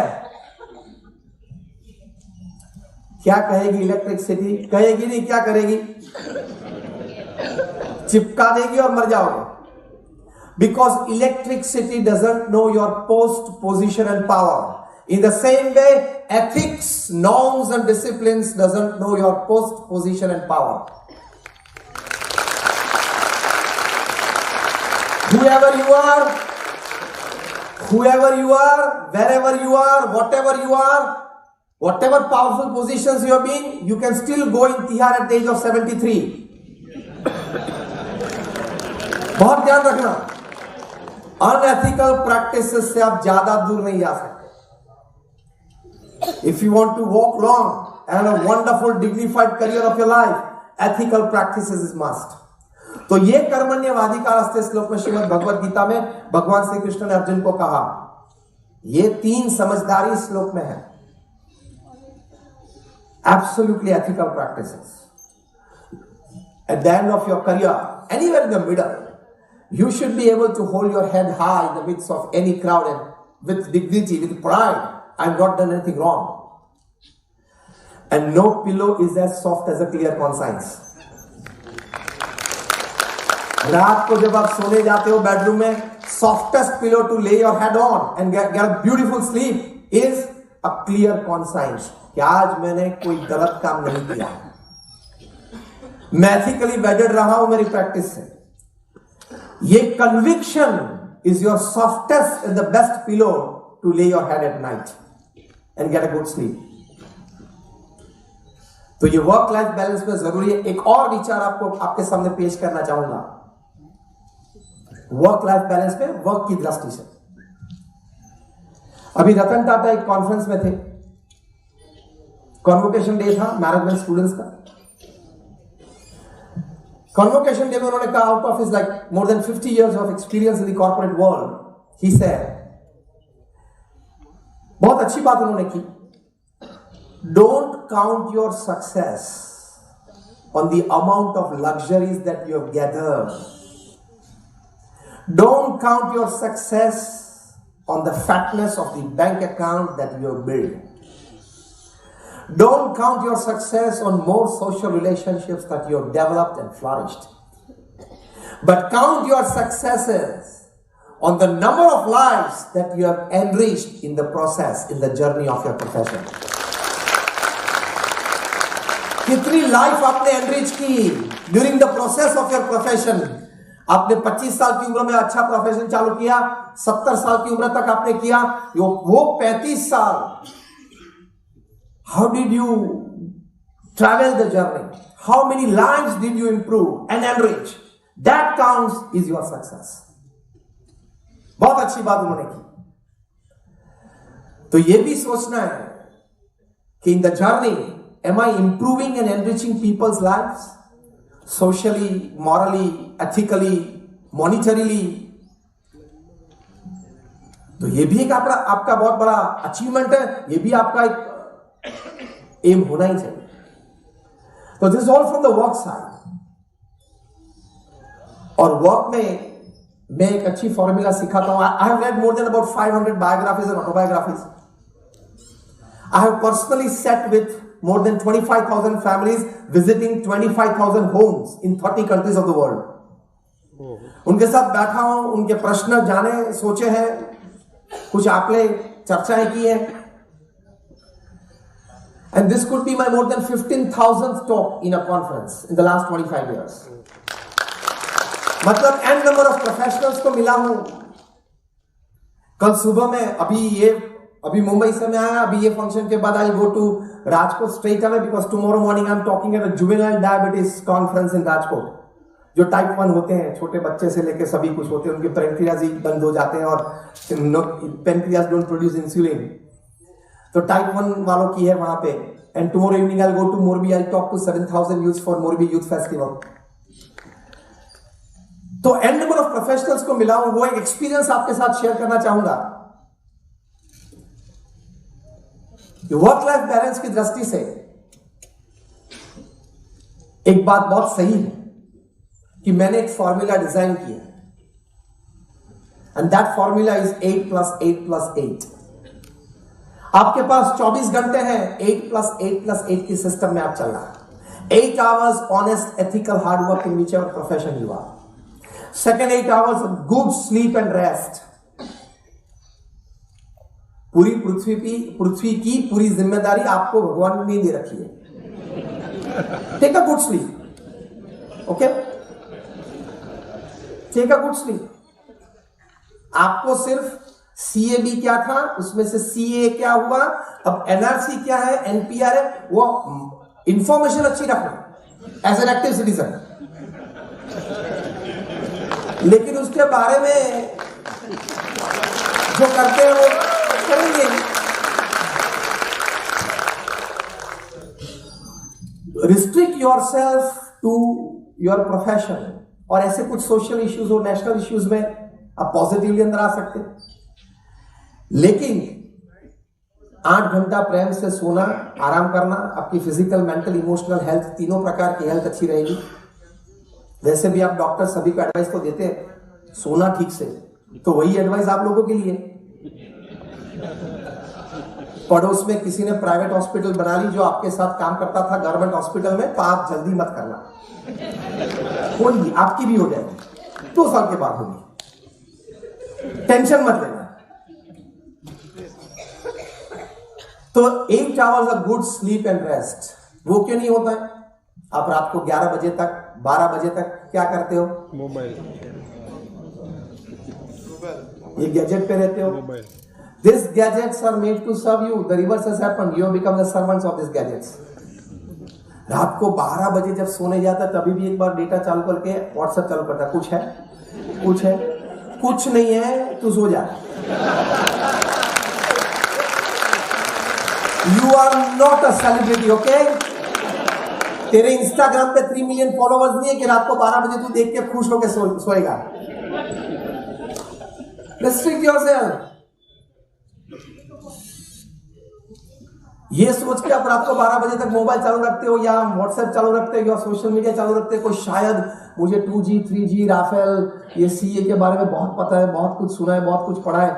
क्या कहेगी इलेक्ट्रिसिटी? कहेगी नहीं, क्या करेगी? चिपका देगी और मर जाओगे। Because electricity doesn't know your post, position and power. In the same way, ethics, norms and disciplines doesn't know your post, position and power. Whoever you are, wherever you are, whatever you are, whatever powerful positions you have been, you can still go in Tihar at the age of 73. बहुत ध्यान रखना। Unethical practices से आप ज्यादा दूर नहीं जा सकते. If you want to walk long and a wonderful dignified career of your life, ethical practices is must. तो ये कर्मण्यवाधिकारस्ते श्लोक में श्रीमद् भगवद गीता में भगवान श्री कृष्ण ने अर्जुन को कहा. ये 3 समझदारी श्लोक में है. Absolutely ethical practices. At the end of your career, anywhere in the middle, you should be able to hold your head high in the midst of any crowd and with dignity, with pride. I've not done anything wrong. And no pillow is as soft as a clear conscience. रात को जब आप सोने जाते हो bedroom में, softest pillow to lay your head on and get a beautiful sleep is a clear conscience. कि आज मैंने कोई गलत काम नहीं किया, मैं एथिकली वेडेड रहा हूं मेरी प्रैक्टिस से. ये conviction is your softest and the best pillow to lay your head at night and get a good sleep. तो ये वर्क लाइफ बैलेंस में जरूरी है. एक और विचार आपको आपके सामने पेश करना चाहूंगा वर्क लाइफ बैलेंस में वर्क की दृष्टि से. अभी रतन टाटा एक कॉन्फ्रेंस में थे, कॉन्वोकेशन डे था मैनेजमेंट स्टूडेंट्स का. कॉन्वोकेशन डे में उन्होंने कहा, out of his like more than 50 years of experience in the corporate world, he said, बहुत अच्छी बात उन्होंने की, don't count your success on the amount of luxuries that you have gathered. Don't count your success on the fatness of the bank account that you have build. Don't count your success on more social relationships that you have developed and flourished. But count your successes on the number of lives that you have enriched in the process, in the journey of your profession. कितनी life आपने enrich की during the process of your profession. आपने 25 साल की उम्र में अच्छा profession चालू किया, 70 साल की उम्र तक आपने किया, वो 35 साल how did you travel the journey? How many lives did you improve and enrich? That counts is your success. बहुत अच्छी बात उन्होंने की. तो ये भी सोचना है कि in the journey, am I improving and enriching people's lives? Socially, morally, ethically, monetarily. तो ये भी एक आपका बहुत बड़ा अचीवमेंट है, ये भी आपका एक एम होना ही चाहिए. तो this all from the work side. और वर्क में मैं एक अच्छी फॉर्मूला सिखाता हूं. I have read more than about 500 biographies and autobiographies. I have personally set with more than 25,000 families visiting 25,000 homes in 30 countries of the world. उनके साथ बैठा हूं, उनके प्रश्न जाने सोचे हैं, कुछ आपने चर्चाएं की हैं. And this could be my more than 15,000th talk in a conference in the last 25 years. मतलब n number of professionals को मिला हूं. कल सुबह में अभी मुंबई से मैं आया, अभी ये फंक्शन के बाद I go to Rajkot straight away because tomorrow morning I am talking at a juvenile diabetes conference in Rajkot. जो टाइप 1 होते हैं, छोटे बच्चे से लेकर सभी कुछ होते हैं, उनके पेनक्रियाज ही बंद हो जाते हैं और पेनक्रियाज डोंट प्रोड्यूस इंसुलिन. तो टाइप 1 वालों की है वहां पे. And tomorrow evening I go to Morbi, I talk to 7,000 youth for Morbi youth festival. तो एन नंबर ऑफ प्रोफेशनल्स को मिला हूं, वो एक एक्सपीरियंस आपके साथ शेयर करना चाहूंगा. वर्क लाइफ बैलेंस की दृष्टि से एक बात बहुत सही है कि मैंने एक फॉर्मूला डिजाइन किया, एंड दैट फॉर्मूला इज 8+8+8. आपके पास 24 घंटे हैं 8+8+8 की सिस्टम में आप चल रहा है. 8 hours honest, ethical, hard work in whichever profession you are. Second 8 hours good sleep and rest. पूरी पृथ्वी की पूरी जिम्मेदारी आपको भगवान ने नहीं दे रखी है. Take a good sleep. Okay, take a good sleep. आपको सिर्फ CAB क्या था, उसमें से CA क्या हुआ, अब NRC क्या है, NPR है, वो इंफॉर्मेशन अच्छी रखना एज एन एक्टिव सिटीजन. लेकिन उसके बारे में जो करते हैं वो करेंगे। Restrict yourself to your profession. और ऐसे कुछ सोशल इश्यूज और नेशनल इश्यूज में आप पॉजिटिवली अंदर आ सकते हैं, लेकिन 8 घंटा प्रेम से सोना, आराम करना, आपकी फिजिकल, मेंटल, इमोशनल हेल्थ, तीनों प्रकार की हेल्थ अच्छी रहेगी। वैसे भी आप डॉक्टर सभी को एडवाइस तो देते हैं सोना ठीक से, तो वही एडवाइस आप लोगों के लिए। पड़ोस में किसी ने प्राइवेट हॉस्पिटल बना ली जो आपके साथ काम करता था गवर्नमेंट हॉस्पिटल में, तो आप जल्दी मत करना, होगी, आपकी भी हो जाएगी, 2 साल के बाद होगी, टेंशन मत लेना। तो 8 hours of good sleep and rest, वो क्यों नहीं होता है? आप रात को 11 बजे तक, 12 बजे तक क्या करते हो? मोबाइल, ये गैजेट पे रहते हो। These gadgets are made to serve you. The reverse has happened. You have become the servants of these gadgets. रात को 12 बजे जब सोने जाता तभी भी एक बार डेटा चालू करके व्हाट्सएप चालू करता, कुछ है, कुछ है, कुछ नहीं है, तू सो जा। You are not a celebrity, okay? तेरे इंस्टाग्राम पे 3 मिलियन फॉलोवर्स नहीं है कि रात को 12 बजे तू देख के खुश होकर सोएगा। Restrict yourself. ये सोच के आप रात को 12 बजे तक मोबाइल चालू रखते हो या व्हाट्सएप चालू रखते हो या सोशल मीडिया चालू रखते हो, कोई शायद मुझे 2G 3G राफेल ये सीए के बारे में बहुत पता है, बहुत कुछ सुना है, बहुत कुछ पढ़ा है,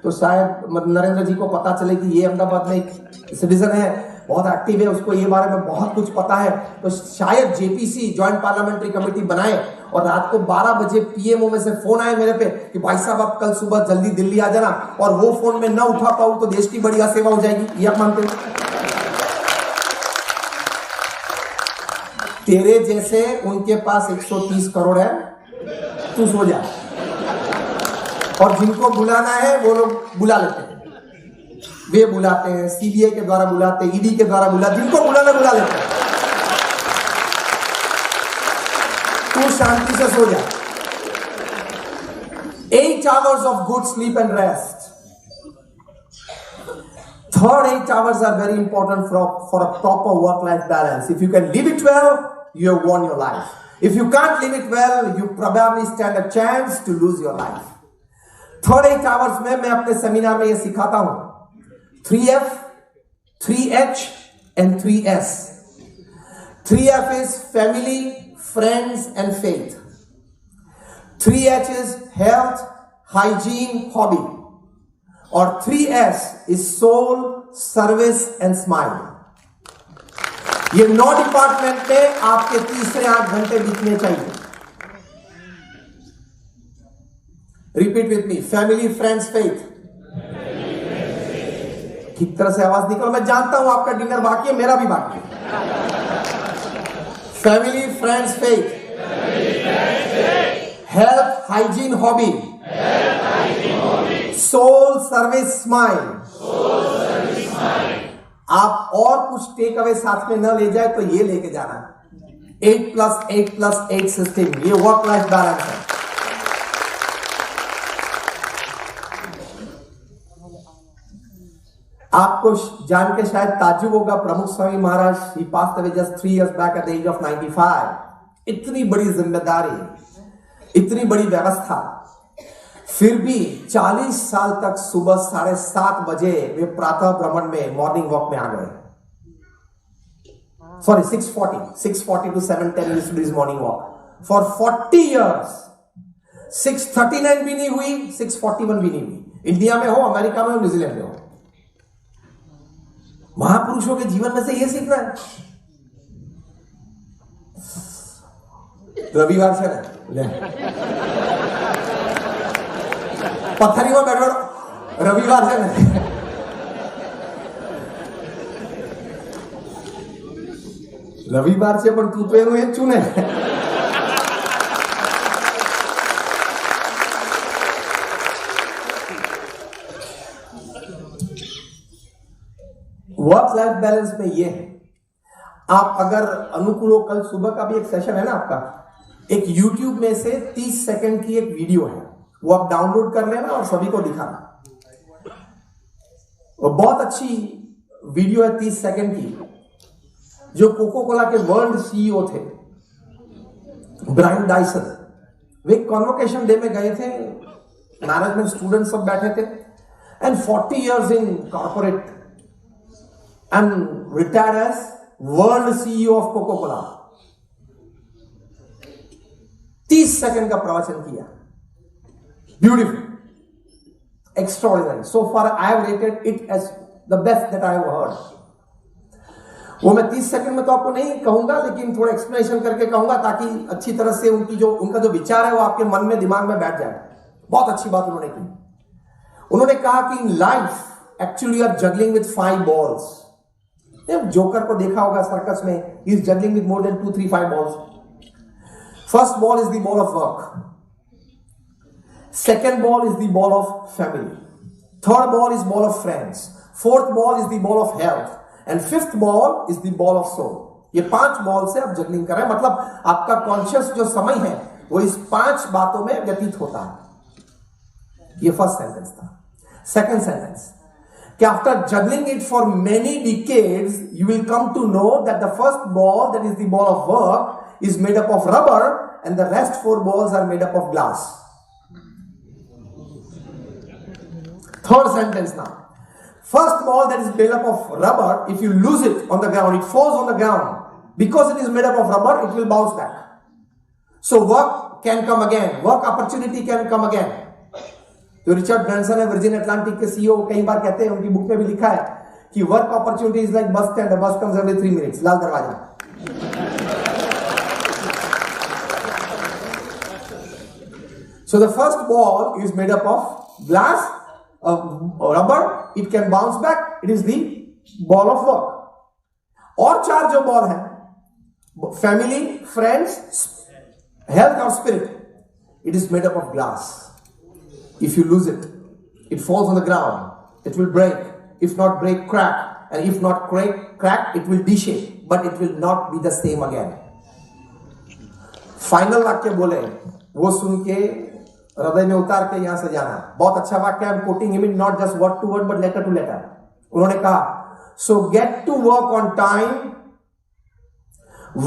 तो शायद नरेंद्र जी को पता चले कि ये अहमदाबाद में एक सिटीजन है, बहुत एक्टिव है, उसको ये बारे में बहुत कुछ पता है, तो शायद जेपीसी ज्वाइंट पार्लियामेंट्री कमेटी बनाए और रात को 12 बजे पीएमओ में से फोन आए मेरे पे कि भाई साहब आप कल सुबह जल्दी दिल्ली आ जाना, और वो फोन में ना उठा पाऊं तो देश की बड़ी सेवा हो जाएगी। ये आप मानते हो? तेरे जैसे उनके पास 130 करोड़ है, तू सो जा, और जिनको बुलाना है वो लोग बुला लेते हैं, वे बुलाते हैं, सीबीआई के द्वारा बुलाते हैं, ईडी के द्वारा बुलाते, जिनको बुलाना बुला लेते हैं। तू शांति से सो जा। 8 hours of good sleep and rest. Third 8 hours are very important for a proper work-life balance. If you can live it well, you have won your life. If you can't live it well, you probably stand a chance to lose your life. Third 8 hours में मैं अपने seminar में ये सिखाता हूं 3F, 3H and 3S. 3F is family, friends and faith. 3H is health, hygiene, hobby. और 3S is soul, service and smile. ये 9 department पे आपके तीसरे 8 घंटे बीतने चाहिए। Repeat with me, family, friends, faith. ठीक तरह से आवाज निकल, मैं जानता हूं आपका डिनर बाकी है, मेरा भी बाकी है। Family, friends, faith, health, hygiene, hobby, soul, service, smile. आप और कुछ टेक अवे साथ में न ले जाए तो ये लेके जाना 8+8+8 सिस्टम, ये वर्क लाइफ बैलेंस है। आपको जान के शायद ताज्जुब होगा, Pramukh Swami Maharaj he passed away just 3 years back at the age of 95। इतनी बड़ी जिम्मेदारी, इतनी बड़ी व्यवस्था, फिर भी 40 साल तक सुबह 7:30 बजे वे प्रातः भ्रमण में मॉर्निंग वॉक में आ गए। Sorry 6:40 to 7:10 used to do his morning walk for 40 years। 6:39 भी नहीं हुई, 6:41 भी नहीं हुई। इंडिया में हो, अमेरिका में हो, न्यूजीलैंड में हो, महापुरुषों के जीवन में से यह सीखना है। रविवार से पत्थरी में बैठो, रविवार से नहीं, रविवार से पण तू तो एનું છું ને। वर्क लाइफ बैलेंस में ये है, आप अगर अनुकूल हो, कल सुबह का भी एक सेशन है ना आपका, एक YouTube में से 30 सेकंड की एक वीडियो है, वो आप डाउनलोड कर लेना और सभी को दिखाना। वो बहुत अच्छी वीडियो है 30 सेकंड की, जो कोको कोला के वर्ल्ड सीईओ थे ब्रायन डाइसन, वे कॉन्वोकेशन डे में गए थे, मैनेजमेंट स्टूडेंट सब बैठे थे, and 40 years in corporate and retired as world CEO of Coca Cola. 30 second का प्रवचन किया, beautiful, extraordinary. So far I have rated it as the best that I have heard. वो मैं 30 सेकंड में तो आपको नहीं कहूंगा, लेकिन थोड़ा एक्सप्लेनेशन करके कहूंगा ताकि अच्छी तरह से उनका जो विचार है वो आपके मन में, दिमाग में बैठ जाए। बहुत अच्छी बात उन्होंने की। उन्होंने कहा कि in life actually are juggling with 5 balls। Joker को देखा होगा सर्कस में, he is juggling with more than 2, 3, 5 balls। First ball is the ball of work, second ball is the ball of family, third ball is ball of friends, fourth ball is the ball of health, and fifth ball is the ball of soul. ये 5 ball से आप juggling कर रहे हैं, मतलब आपका conscious जो समय है वो इस 5 बातों में व्यतीत होता है। ये फर्स्ट सेंटेंस था। सेकंड सेंटेंस कि after juggling it for many decades you will come to know that the first ball that is the ball of work is made up of rubber and the rest 4 balls are made up of glass. Third sentence now, first ball that is made up of rubber, if you lose it on the ground, it falls on the ground. Because it is made up of rubber, it will bounce back. So work can come again. Work opportunity can come again. जो Richard Branson है, virgin Atlantic के CEO, कई बार कहते हैं, उनकी book में भी लिखा है कि work opportunity is like bus stand, बस कम्स एवरी 3 minutes, लाल दरवाजा। So the first ball is made up of glass, rubber, it can bounce back, it is the ball of work. और 4 जो बॉल है, फैमिली, फ्रेंड्स, हेल्थ और spirit, it is made up of glass. If you lose it, it falls on the ground, it will break, if not break, crack, and if not crack, it will de-shape, but it will not be the same again. Final वाक्य बोले, वो सुन के हृदय में उतार के यहां से जाना। बहुत अच्छा वाक्य, I am quoting him, not just word to word but letter to letter. उन्होंने कहा, so get to work on time,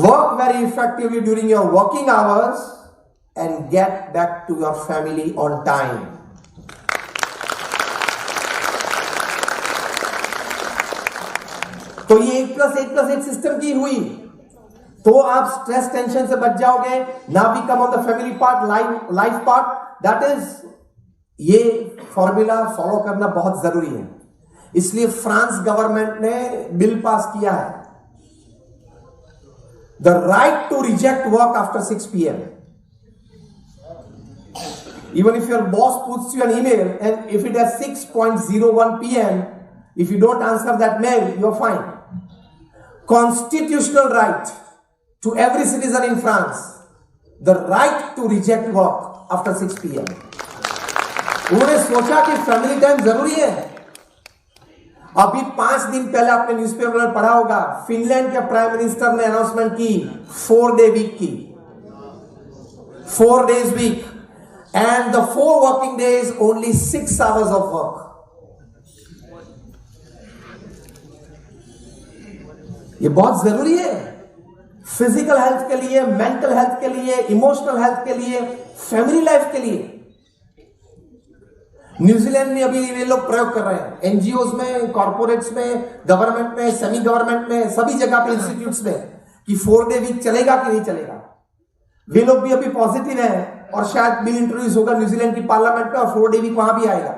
work very effectively during your working hours and get back to your family on time. तो ये 1+1+1 system की हुई, तो आप stress tension से बच जाओगे। ना we come on the family part, life part, that is, ये फॉर्मूला फॉलो करना बहुत जरूरी है। इसलिए फ्रांस गवर्नमेंट ने बिल पास किया है, the right to reject work after 6 PM। Even if your boss puts you an email and if it is 6:01 PM, if you don't answer that mail, you're fine. Constitutional right to every citizen in France, the right to reject work after 6 PM. उन्होंने सोचा कि family time जरूरी है। अभी 5 दिन पहले आपने newspaper में पढ़ा होगा, फिनलैंड के प्राइम मिनिस्टर ने अनाउंसमेंट की 4-day वीक की, 4 days week, and the 4 working days, only 6 hours of work. ये बहुत जरूरी है, फिजिकल हेल्थ के लिए, मेंटल हेल्थ के लिए, इमोशनल हेल्थ के लिए, फैमिली लाइफ के लिए। न्यूजीलैंड में अभी ये लोग प्रयोग कर रहे हैं, एनजीओज में, कॉर्पोरेट्स में, गवर्नमेंट में, सेमी गवर्नमेंट में, सभी जगह पे, इंस्टीट्यूट्स में, कि 4-day वीक चलेगा कि नहीं चलेगा। वे लोग भी अभी पॉजिटिव है और शायद बिल इंट्रोड्यूस होगा न्यूजीलैंड की पार्लियामेंट में और 4-day वीक वहां भी आएगा।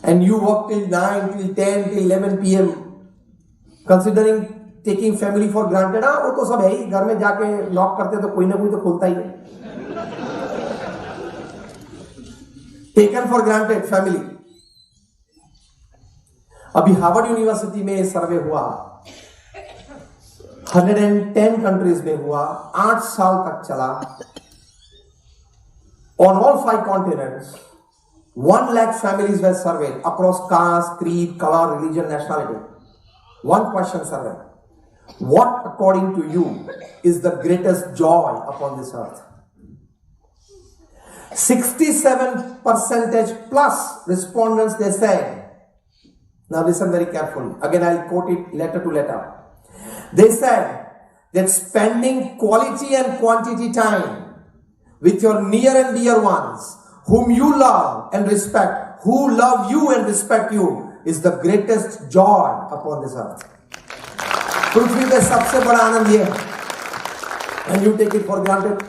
And you work till 9, till 10, till 11 PM, considering taking family for granted। हाँ, वो तो सब है ही, घर में जाके लॉक करते तो कोई ना कोई तो खोलता ही है। Taken for granted family। अभी हार्वर्ड यूनिवर्सिटी में सर्वे हुआ, 110 कंट्रीज में हुआ, 8 साल तक चला। On all 5 continents, 1 lakh families were surveyed across caste, creed, color, religion, nationality. One question survey. What, according to you, is the greatest joy upon this earth? 67% plus respondents, they said, now listen very carefully, again I'll quote it letter to letter. They said that spending quality and quantity time with your near and dear ones, whom you love and respect, who love you and respect you, is the greatest joy upon this earth. पृथ्वी पे सबसे बड़ा आनंद ये है, and you take it for granted.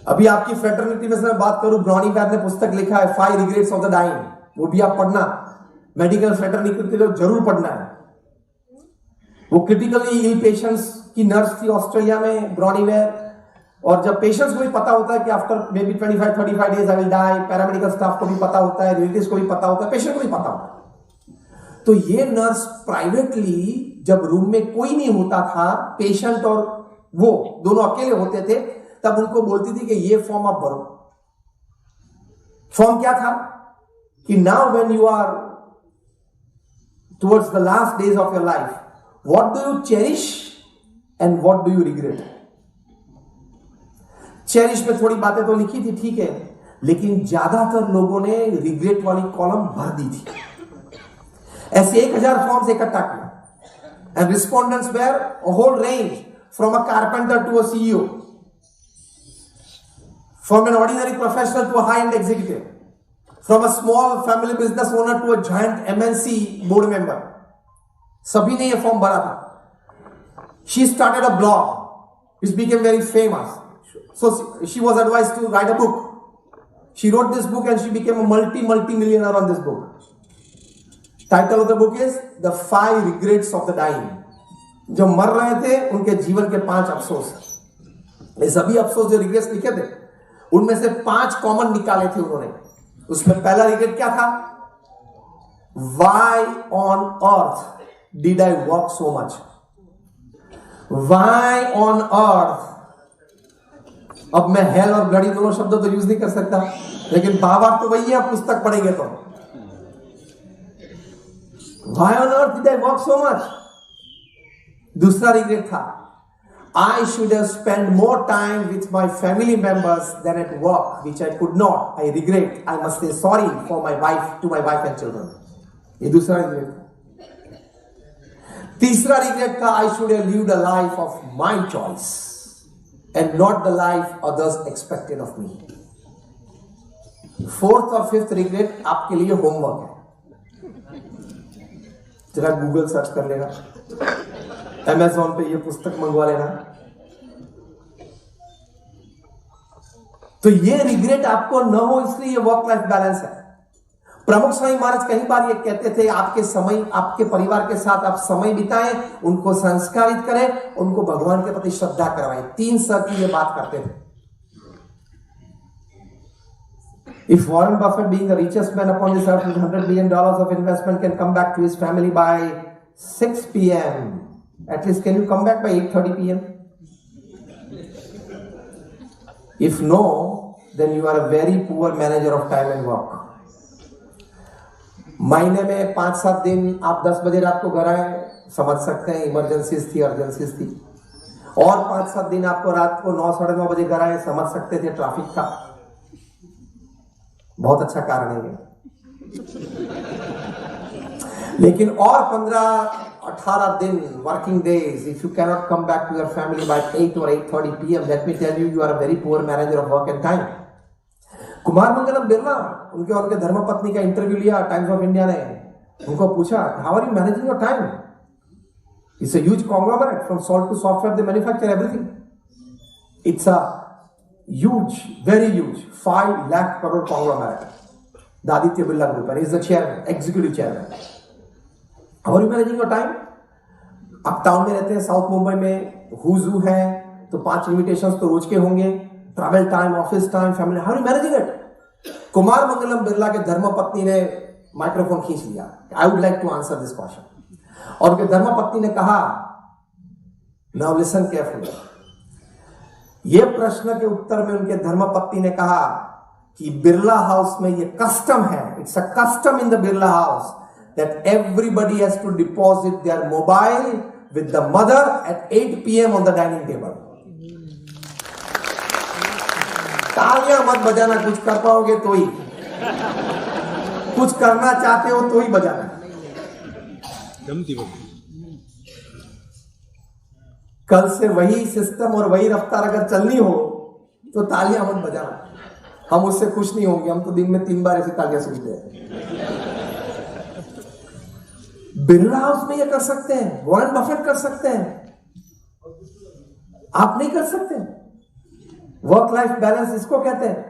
अभी आपकी fraternity में से मैं बात करूं, ब्राउनी बैग ने पुस्तक लिखा है 5 रिग्रेट्स ऑफ द डाइंग, वो भी आप पढ़ना, मेडिकल फ्रेटर्निटी के लिए जरूर पढ़ना है। वो क्रिटिकली इल पेशेंट्स की नर्स थी ऑस्ट्रेलिया में, ब्राउनी बैग, और जब पेशेंट्स को भी पता होता है कि after maybe 25-35 days I will die, paramedical staff को भी पता होता है, रिलेटिव्स को भी पता होता है, पेशेंट को भी पता होता है, तो ये नर्स प्राइवेटली जब रूम में कोई नहीं होता था, पेशेंट और वो दोनों अकेले होते थे, तब उनको बोलती थी कि ये फॉर्म आप भरो। फॉर्म क्या था कि now when you are towards the last days of your life, what do you cherish and what do you regret. Cherish में थोड़ी बातें तो लिखी थी, ठीक है, लेकिन ज्यादातर लोगों ने रिग्रेट वाली कॉलम भर दी थी। ऐसे 1000 फॉर्म्स इकट्ठा किया, and respondents were a whole range from a carpenter to a CEO, from an ordinary professional to a high-end executive, from a small family business owner to a giant MNC board member. सभी ने ये form भरा था। She started a blog which became very famous. So she was advised to write a book. She wrote this book and she became a multi-millionaire on this book. Title of the book is The 5 Regrets of the Dying. जो मर रहे थे उनके जीवन के 5 अफसोस। ये सभी अफसोस जो रिग्रेट्स लिखे थे, उनमें से 5 कॉमन निकाले थे उन्होंने। उसमें पहला रिग्रेट क्या था? Why on earth did I work so much? Why on earth? अब मैं हेल और ब्लडी दोनों शब्द तो यूज नहीं कर सकता, लेकिन भावार्थ तो वही है, आप पुस्तक पढ़ेंगे तो। Why on earth did I work so much? दूसरा रिग्रेट था, I should have spent more time with my family members than at work, which I could not. I regret. I must say sorry for my wife, to my wife and children. ये दूसरा regret था। तीसरा regret था, I should have lived a life of my choice and not the life others expected of me. Fourth और fifth regret आपके लिए homework है। जरा गूगल सर्च कर लेना, Amazon पे ये पुस्तक मंगवा लेना। तो ये रिग्रेट आपको न हो, इसलिए ये वर्क लाइफ बैलेंस है। प्रमुख स्वामी महाराज कई बार ये कहते थे, आपके समय, आपके परिवार के साथ आप समय बिताएं, उनको संस्कारित करें, उनको भगवान के प्रति श्रद्धा करवाएं। 3 सर की ये बात करते थे। If Warren Buffett, being the richest man upon this earth with $100 billion of investment, can come back to his family by 6 p.m., at least can you come back by 8:30 p.m.? If no, then you are a very poor manager of time and work. महीने में 5-7 दिन आप 10 बजे रात को घर आए, समझ सकते हैं इमरजेंसीज थी, अर्जेंसीज थी, और 5-7 दिन आपको रात को 9-9:30 बजे घर आए, समझ सकते थे ट्रैफिक था। बहुत अच्छा कारण है ये। लेकिन और 15-18 दिन working days, if you cannot come back to your family by 8 or 8:30 p.m., let me tell you, you are a very poor manager of work and time. Kumar Mangalam Birla, उनके धर्मपत्नी का इंटरव्यू लिया टाइम्स ऑफ इंडिया ने, उनको पूछा, how are you managing your time? It's a huge conglomerate, from salt to software, they manufacture everything. It's a huge, very huge, 5 lakh crore conglomerate. The Aditya Birla Group, and he is the chairman, executive chairman. How are you managing your time? आप town में रहते हैं, south Mumbai में हुजू है, तो 5 limitations तो रोज के होंगे, travel time, office time, family, how are you managing it? Kumar Mangalam Birla के धर्मपत्नी ने माइक्रोफोन खींच लिया, I would like to answer this question, और उनके धर्मपत्नी ने कहा, नाउ लिसन केयरफुली, ये प्रश्न के उत्तर में उनके धर्मपत्नी ने कहा कि बिरला हाउस में ये कस्टम है, it's a custom in the Birla house that everybody has to deposit their mobile with the mother at 8 p.m. on the dining table. मत बजाना, कुछ कर पाओगे तो ही, कुछ करना चाहते हो तो ही बजाना। कल से वही सिस्टम और वही रफ्तार अगर चलनी हो तो तालियां मत बजाना, हम उससे खुश नहीं होंगे। हम तो दिन में 3 बार ऐसी तालियां सुनते हैं। बिरला हाउस में ये कर सकते हैं, वॉरेन बफेट कर सकते हैं, आप नहीं कर सकते। वर्क लाइफ बैलेंस इसको कहते हैं।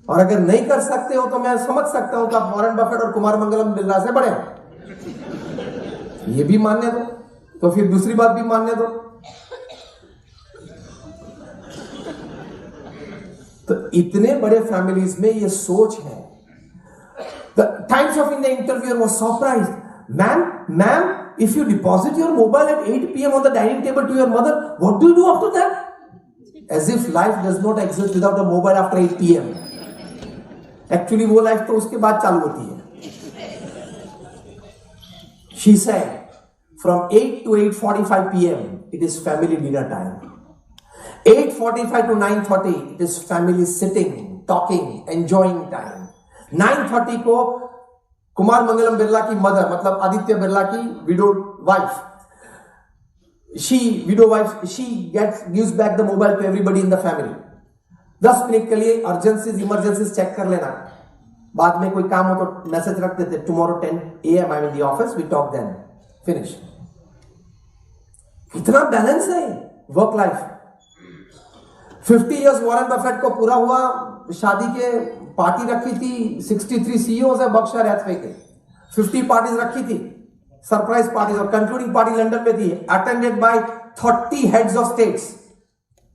और अगर नहीं कर सकते हो तो मैं समझ सकता हूं कि आप वॉरेन बफेट और कुमार मंगलम बिरला से बड़े हैं, ये भी मानने दो, तो फिर दूसरी बात भी मानने दो। तो इतने बड़े फैमिलीज में ये सोच है। The Times of India interviewer was surprised. Ma'am, if you deposit your mobile at 8 p.m. on the dining table to your mother, what do you do after that? As if life does not exist without a mobile after 8 p.m. Actually, वो life तो उसके बाद चालू होती है। She said, from 8 to 8:45 p.m. it is family dinner time. 8:45 to 9:30 it is family sitting, talking, enjoying time. 9:30 को कुमार मंगलम बिरला की mother, मतलब आदित्य बिरला की window wife, she gives back the mobile to everybody in the family. 10 minute के लिए emergencies check कर लेना, बाद में कोई काम हो तो मैसेज रख देते, tomorrow 10 AM I'm in the office, we talk then, finish. कितना बैलेंस है work life. 50 years Warren Buffett को पूरा हुआ, शादी के पार्टी रखी थी, 63 सीईओज है बर्कशायर हैथवे के, 50 पार्टीज रखी थी, सरप्राइज पार्टीज, और कंक्लूडिंग पार्टी लंदन में थी, attended by 30 heads of states.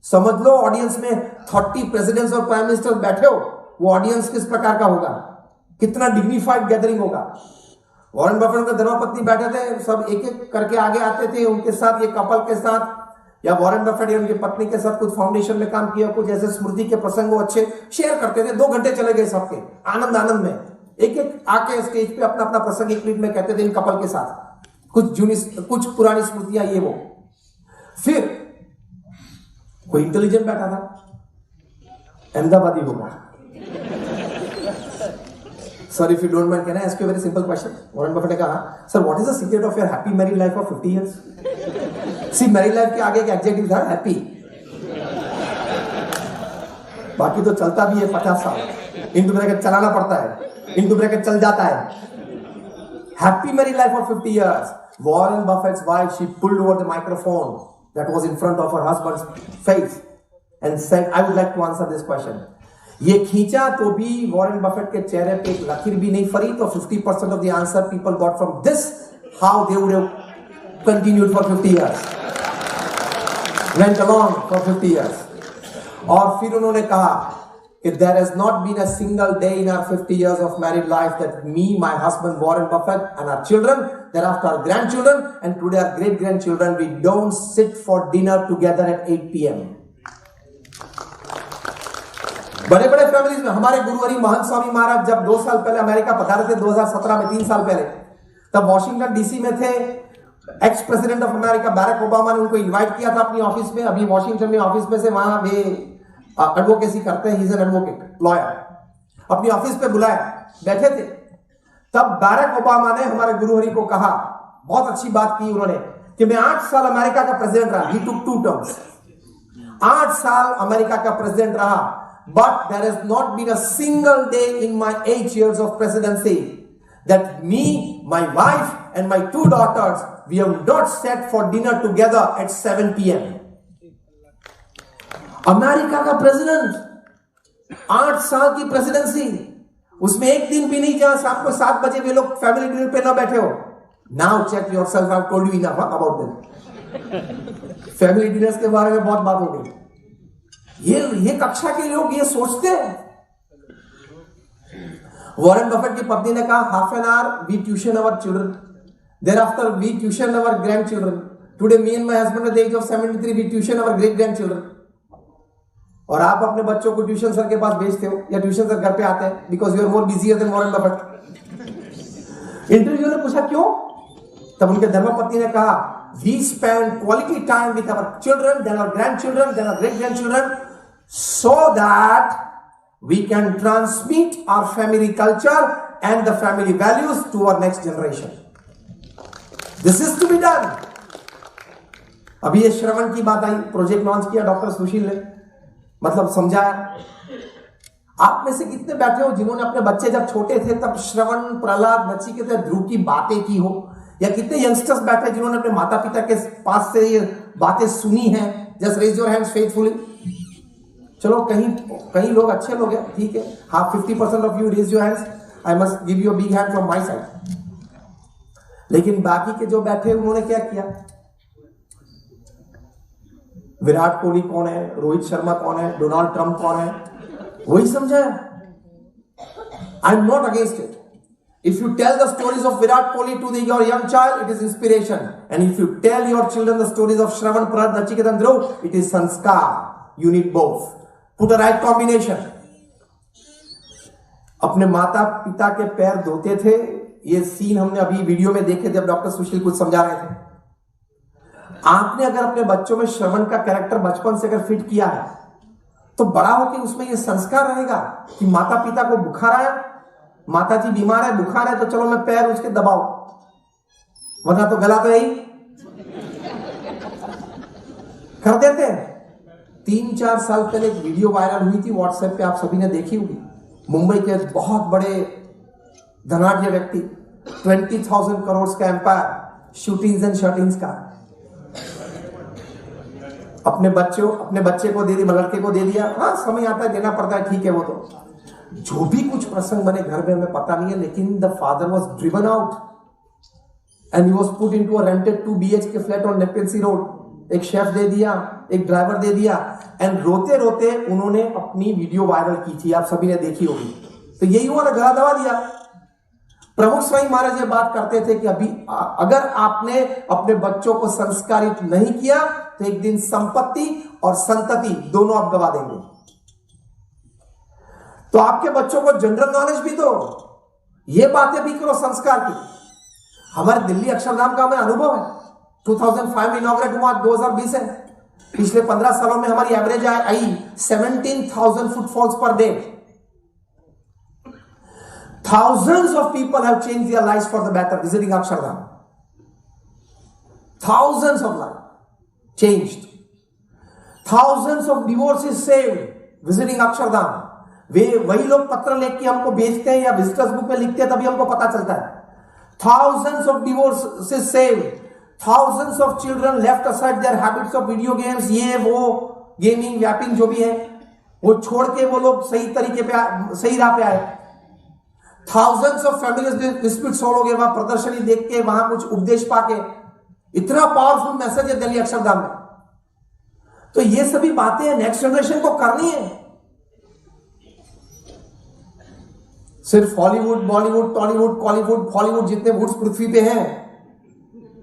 समझ लो ऑडियंस में 30 प्रेसिडेंट्स और प्राइम मिनिस्टर बैठे हो, वो ऑडियंस किस प्रकार का होगा, कितना डिग्निफाइड गैदरिंग होगा। वॉरेन बफेट के धर्मपत्नी बैठे थे, सब एक एक करके आगे आते थे, उनके साथ, ये कपल के साथ, या वॉरेन बफेट या उनकी पत्नी के साथ कुछ फाउंडेशन में काम किया, कुछ ऐसे स्मृति के प्रसंग वो अच्छे शेयर करते थे। 2 घंटे चले गए सबके आनंद में, एक एक आके स्टेज पे अपना अपना प्रसंग 1 मिनट में कहते थे इन कपल के साथ, कुछ पुरानी स्मृतियां ये वो। फिर कोई इंटेलिजेंट बैठा था, अहमदाबादी होगा। Sir if you don't mind can I ask you very simple question. Warren Buffett ने कहा, sir what is the secret of your happy married life of 50 years? C married life के आगे एक एडजेक्टिव था, happy. बाकी तो चलता भी है 50 साल, इनटू ब्रैकेट चलाना पड़ता है, इनटू ब्रैकेट चल जाता है। Happy married life of 50 years. Warren Buffett's wife, she pulled over the microphone that was in front of her husband's face and said, I would like to answer this question. ये खींचा तो भी Warren Buffett के चेहरे पे एक लकीर भी नहीं फरी, तो 50% of the answer people got from this, how they would have continued for 50 years, went along for 50 years. और फिर उन्होंने कहा कि there has not been a single day in our 50 years of married life that me, my husband Warren Buffett, and our children, thereafter our grandchildren, and today our great grandchildren, we don't sit for dinner together at 8 p.m. बड़े बड़े families में हमारे गुरुहरि महंत स्वामी महाराज जब 2 साल पहले America पधारे थे, 2017 में, 3 साल पहले, तब वॉशिंगटन डीसी में थे। Ex president of America Barack Obama ने उनको इनवाइट किया था अपनी ऑफिस में, अभी वॉशिंगटन में ऑफिस में से, वहां वे एडवोकेसी करते हैं, he is an advocate lawyer, अपनी ऑफिस पे बुलाया, बैठे थे। तब बैरक ओबामा ने हमारे गुरुहरि को कहा, बहुत अच्छी बात की उन्होंने, कि मैं 8 साल अमेरिका का प्रेसिडेंट रहा, ही टुक 2 टर्म्स, 8 साल अमेरिका का प्रेसिडेंट रहा, but there has not been a single day in my 8 years of presidency that me, my wife and my 2 daughters, we have not sat for dinner together at 7 p.m. America का president, 8 साल की presidency, उसमें एक दिन भी नहीं जहां शाम को 7 बजे वे लोग फैमिली डिनर पे ना बैठे हो। Now check yourself, I have told you enough about them. Family dinners के बारे में बहुत बात हो गई। ये कक्षा के लोग ये सोचते हैं। वॉरेन बफेट की पत्नी ने कहा, half an hour we tuition our children, thereafter we tuition our grandchildren, today me and my husband at the age of 73 we tuition our great grandchildren. और आप अपने बच्चों को ट्यूशन सर के पास भेजते हो या ट्यूशन सर घर पे आते हैं, because you are more busier than Warren Buffett. Interview ने पूछा क्यों, तब उनके धर्मपत्नी ने कहा, we spend quality time with our children, then our grandchildren, then our great grandchildren, so that we can transmit our family culture and the family values to our next generation. This is to be done. अभी ये श्रवण की बात आई, project launch किया doctor सुशील ने, मतलब समझाया। आप में से कितने बैठे हो जिन्होंने अपने बच्चे जब छोटे थे तब श्रवण, प्रहलाद, नचिकेता, ध्रुव की बातें की हो, या कितने यंगस्टर्स बैठे जिन्होंने अपने माता पिता के पास से ये बातें सुनी हैं? Just raise your hands faithfully. चलो कहीं लोग अच्छे लोग हैं, ठीक है, हाँ 50% of you raise your hands, I must give you a big hand from my side. लेकिन बाकी के जो बैठे उन्होंने क्या किया? विराट कोहली कौन है, रोहित शर्मा कौन है, डोनाल्ड ट्रंप कौन है, वही समझाया। I am not against it. If you tell the stories of Virat Kohli to your young child, it is inspiration. And if you tell your children the stories of Shravan, Prahlad, Nachiketa and Dhruv, it is sanskar. You need both. Put a right combination. अपने माता पिता के पैर धोते थे, ये scene हमने अभी वीडियो में देखे जब डॉक्टर सुशील कुछ समझा रहे थे। आपने अगर अपने बच्चों में श्रवण का कैरेक्टर बचपन से अगर फिट किया है, तो बड़ा होकर उसमें ये संस्कार रहेगा कि माता पिता को बुखार आया, माता जी बीमार है, बुखार है, तो चलो मैं पैर उसके दबाओ, वरना तो गला तो यही कर देते हैं। 3-4 साल पहले एक वीडियो वायरल हुई थी व्हाट्सएप पे, आप सभी ने देखी होगी। मुंबई के बहुत बड़े धनाढ्य व्यक्ति, 20,000 करोड़ का एम्पायर, शूटिंग्स एंड शर्टिंग्स का, अपने बच्चे को दे दी, लड़के को दे दिया। हाँ, समय आता है देना पड़ता है, ठीक है, वो तो जो भी कुछ प्रसंग बने घर में हमें पता नहीं है, लेकिन the father was driven out and he was put into a rented 2 BHK flat on Nepean Sea Road. एक शेफ दे दिया, एक ड्राइवर दे दिया, एंड रोते रोते उन्होंने अपनी वीडियो वायरल की थी, आप सभी ने देखी होगी। तो यही हुआ ना, गला दबा दिया। प्रमुख स्वामी महाराज ये बात करते थे कि अभी अगर आपने अपने बच्चों को संस्कारित नहीं किया तो एक दिन संपत्ति और संतति दोनों आप गवा देंगे। तो आपके बच्चों को जनरल नॉलेज भी दो, ये बातें भी करो संस्कार की। हमारे दिल्ली अक्षरधाम का हमें अनुभव है, 2005 में इनॉग्रेट हुआ, 2020 है। पिछले 15 सालों में हमारी average I 17,000 footfalls per day. Thousands of people have changed their lives for the better visiting Akshardham. Thousands of lives changed. Thousands of divorces saved visiting Akshardham. वही लोग पत्र लिख के हमको भेजते हैं या विजिटर्स बुक में लिखते हैं, तभी हमको पता चलता है। Thousands of divorces saved. Thousands of children left aside their habits of video games, ये वो गेमिंग व्यापिंग जो भी है, वो छोड़ के वो लोग सही तरीके पे, सही राह पे आए। Thousands of families dispute solve हो गए वहां प्रदर्शनी देख के, वहां कुछ उपदेश पाके। इतना पावरफुल मैसेज है दिल्ली अक्षरधाम में। तो ये सभी बातें नेक्स्ट जनरेशन को करनी है। सिर्फ हॉलीवुड, बॉलीवुड, टॉलीवुड, कॉलीवुड, हॉलीवुड जितने वुड्स पृथ्वी पे हैं,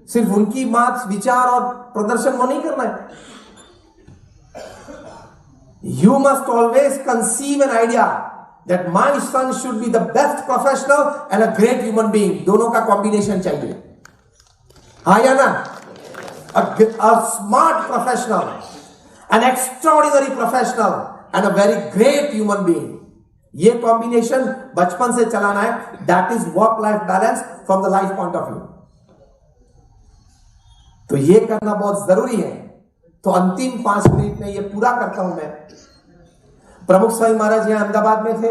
सिर्फ उनकी बात, विचार और प्रदर्शन वो नहीं करना है। You must always conceive an idea that my son should be the best professional and a great human being. दोनों का कॉम्बिनेशन चाहिए, हाँ या ना? A smart professional, an extraordinary professional and a very great human being. ये combination बचपन से चलाना है। That is work life balance from the life point of view. तो ये करना बहुत जरूरी है। तो अंतिम 5 मिनट में ये पूरा करता हूं मैं। प्रमुख स्वामी महाराज यहां अहमदाबाद में थे।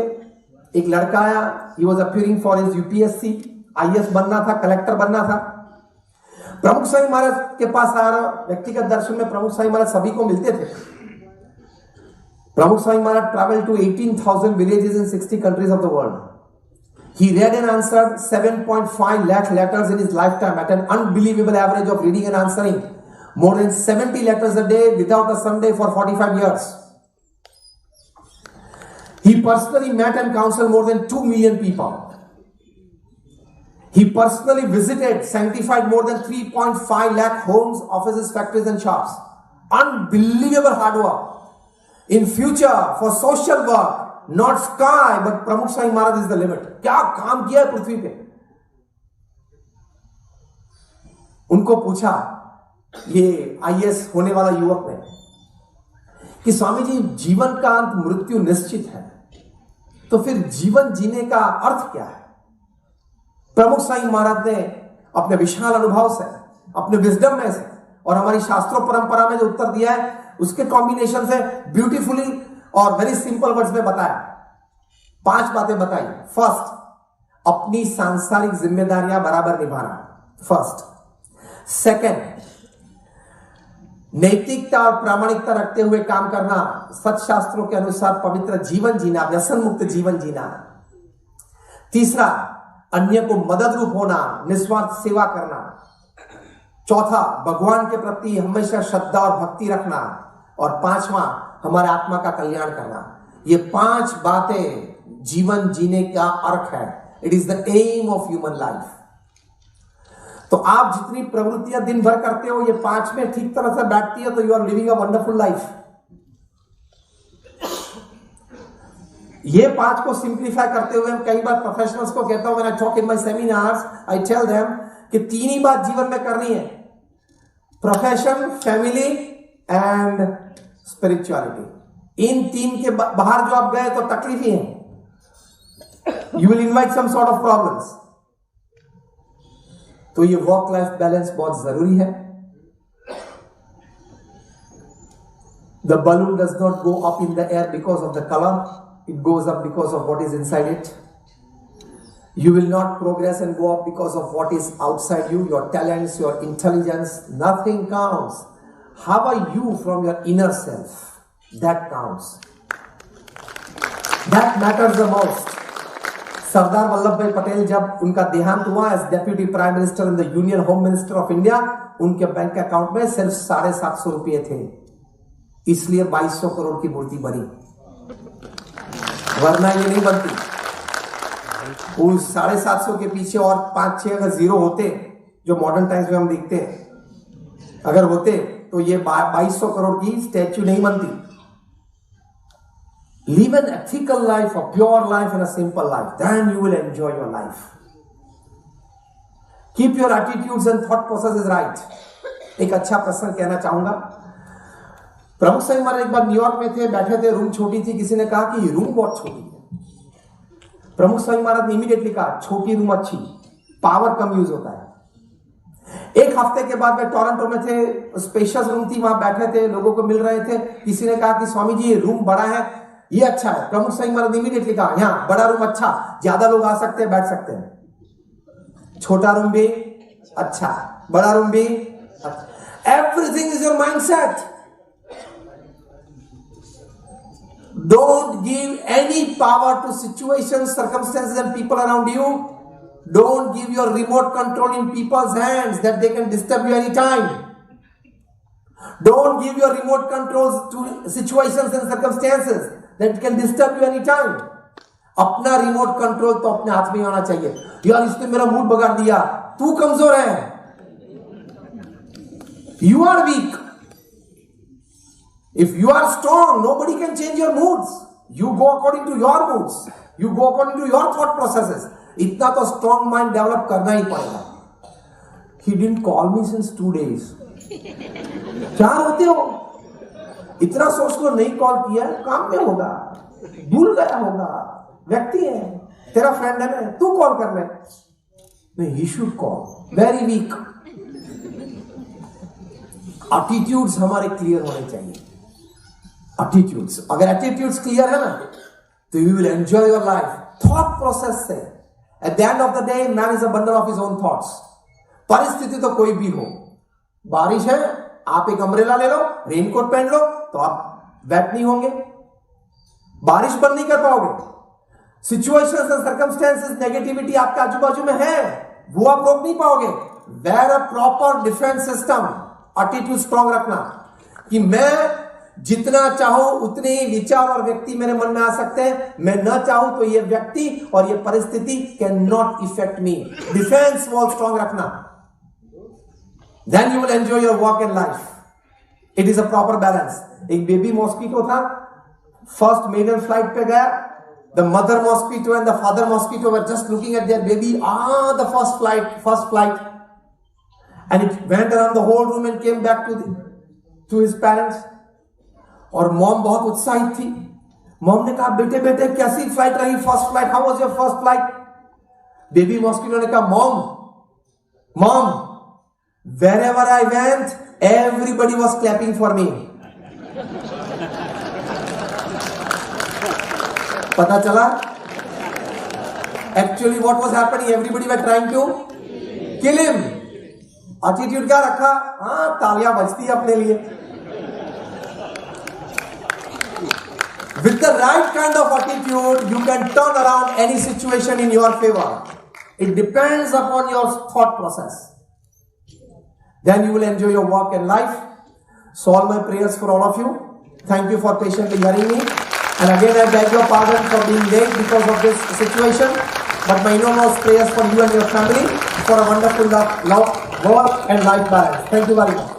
एक लड़का आया, he was appearing for his UPSC, IAS बनना था, कलेक्टर बनना था। प्रमुख स्वामी महाराज के पास आया। व्यक्तिगत दर्शन में प्रमुख स्वामी महाराज सभी को मिलते थे। प्रमुख स्वामी महाराज travel to 18,000 villages in 60 countries of the world. He read and answered 7.5 lakh letters in his lifetime at an unbelievable average of reading and answering more than 70 letters a day without a Sunday for 45 years. He personally met and counseled more than 2 million people. He personally visited, sanctified more than 3.5 lakh homes, offices, factories and shops. Unbelievable hard work. In future, for social work, not sky, but Pramukh Swami Maharaj is the limit. क्या काम किया है पृथ्वी पे? उनको पूछा ये IAS होने वाला युवक ने कि स्वामी जी जीवन का अंत मृत्यु निश्चित है, तो फिर जीवन जीने का अर्थ क्या है? प्रमुख साईं महाराज ने अपने विशाल अनुभव से, अपने विजडम में से और हमारी शास्त्रों परंपरा में जो उत्तर दिया है उसके कॉम्बिनेशन से ब्यूटीफुली और वेरी सिंपल वर्ड्स में बताया। 5 बातें बताई। फर्स्ट, अपनी सांसारिक जिम्मेदारियां बराबर निभाना, फर्स्ट। सेकंड, नैतिकता और प्रामाणिकता रखते हुए काम करना, सच शास्त्रों के अनुसार पवित्र जीवन जीना, व्यसन मुक्त जीवन जीना। तीसरा, अन्य को मदद रूप होना, निस्वार्थ सेवा करना। चौथा, भगवान के प्रति हमेशा श्रद्धा और भक्ति रखना। और 5वां, हमारे आत्मा का कल्याण करना। ये 5 बातें जीवन जीने का अर्थ है। It is the aim of human life. तो आप जितनी प्रवृत्तियां दिन भर करते हो, ये 5 में ठीक तरह से बैठती है, तो you are living a wonderful life. ये 5 को सिंप्लीफाई करते हुए हम कई बार प्रोफेशनल्स को कहता हूं, when I talk in my seminars, I tell them कि 3 ही बात जीवन में करनी है, प्रोफेशन, फैमिली एंड स्पिरिचुअलिटी। इन 3 के बाहर जो आप गए तो तकलीफ ही है, you will invite some sort of problems. तो ये वर्क लाइफ बैलेंस बहुत जरूरी है। The balloon does not go up in the air because of the color, it goes up because of what is inside it. You will not progress and go up because of what is outside you, your talents, your intelligence, nothing counts. How are you from your inner self? That counts. That matters the most. Sardar Vallabh Bhai Patel, जब उनका देहांत हुआ as deputy prime minister in the union home minister of India, उनके bank account में सिर्फ 750 रुपए थे, इसलिए 2200 करोड़ की मूर्ति बनी, वरना ये नहीं बनती। उस 750 के पीछे और 5-6 अगर जीरो होते, जो मॉडर्न टाइम्स में हम देखते हैं, अगर होते तो ये 2200 करोड़ की स्टैच्यू नहीं बनती। Live an ethical life, a pure life and a simple life. Then you will enjoy your life. Keep your attitudes and thought processes right. एक अच्छा प्रसंग कहना चाहूंगा। प्रमुख साईं महाराज एक बार न्यूयॉर्क में थे, बैठे थे, रूम छोटी थी, किसी ने कहा कि ये रूम बहुत छोटी है। प्रमुख साईं महाराज ने इमीडिएटली कहा, छोटी रूम अच्छी, पावर कम यूज होता है। एक हफ्ते के बाद वे टोरंटो में थे, स्पेशियस रूम थी, वहां बैठे थे, लोगों को मिल रहे थे, किसी ने कहा कि स्वामी जी ये रूम बड़ा है, ये अच्छा है। प्रमुख साईं महाराज ने इमीडिएटली कहा, यहां बड़ा रूम अच्छा, ज्यादा लोग आ सकते हैं, बैठ सकते हैं। छोटा रूम भी अच्छा, बड़ा रूम भी अच्छा। Everything is your mindset. Don't give any power to situations, circumstances and people around you. Don't give your remote control in people's hands that they can disturb you anytime. Don't give your remote controls to situations and circumstances that can disturb you anytime. अपना remote control तो अपने हाथ में होना चाहिए। यार इसने मेरा मूड बगाड़ दिया, तू कमजोर है, you are weak. If you are strong, nobody can change your moods. You go according to your moods. You go according to your thought processes. इतना तो स्ट्रॉन्ग माइंड डेवलप करना ही पड़ेगा। He didn't call me since 2 days. क्या होते हो, इतना सोच लो, नहीं कॉल किया, काम में होगा, भूल गया होगा, व्यक्ति है, तेरा फ्रेंड है ना, तू कॉल कर ले। नहीं, he should call. Very weak. Attitudes हमारे क्लियर होने चाहिए। एटीट्यूड्स, अगर एटीट्यूड्स क्लियर है ना, तो you will enjoy your life. Thought process से, at the end of the day, man is a bundle of his own thoughts. परिस्थिति तो कोई भी हो, बारिश है, आप एक अम्ब्रेला ले लो, रेनकोट पहन लो, तो आप वेट नहीं होंगे, बारिश बंद नहीं कर पाओगे। सिचुएशंस एंड सर्कमस्टेंसेस, नेगेटिविटी आपके आजू बाजू में है, वो आप रोक नहीं पाओगे। Wear a proper defence system, attitude strong रखना कि मैं जितना चाहूं उतने ही विचार और व्यक्ति मेरे मन में आ सकते हैं, मैं न चाहूं तो ये व्यक्ति और ये परिस्थिति can not effect me. Defence wall strong रखना, then you will enjoy your work in life. It is a proper balance. एक बेबी मॉस्किटो था, फर्स्ट मेडन फ्लाइट पे गया, the mother mosquito and the father mosquito were just looking at their baby, the first flight and it went around the whole room and came back to his parents. और mom बहुत उत्साहित थी। Mom ने कहा, बेटे बेटे कैसी flight रही, first flight, how was your first flight? Baby mosquito ने कहा, mom, wherever I went, everybody was clapping for me. पता चला actually what was happening, everybody were trying to kill him. Attitude क्या रखा? हाँ, तालियां बजती है अपने लिए। With the right kind of attitude, you can turn around any situation in your favor. It depends upon your thought process. Then you will enjoy your work and life. So all my prayers for all of you. Thank you for patiently hearing me. And again, I beg your pardon for being late because of this situation. But my enormous prayers for you and your family for a wonderful love, work and life balance. Thank you very much.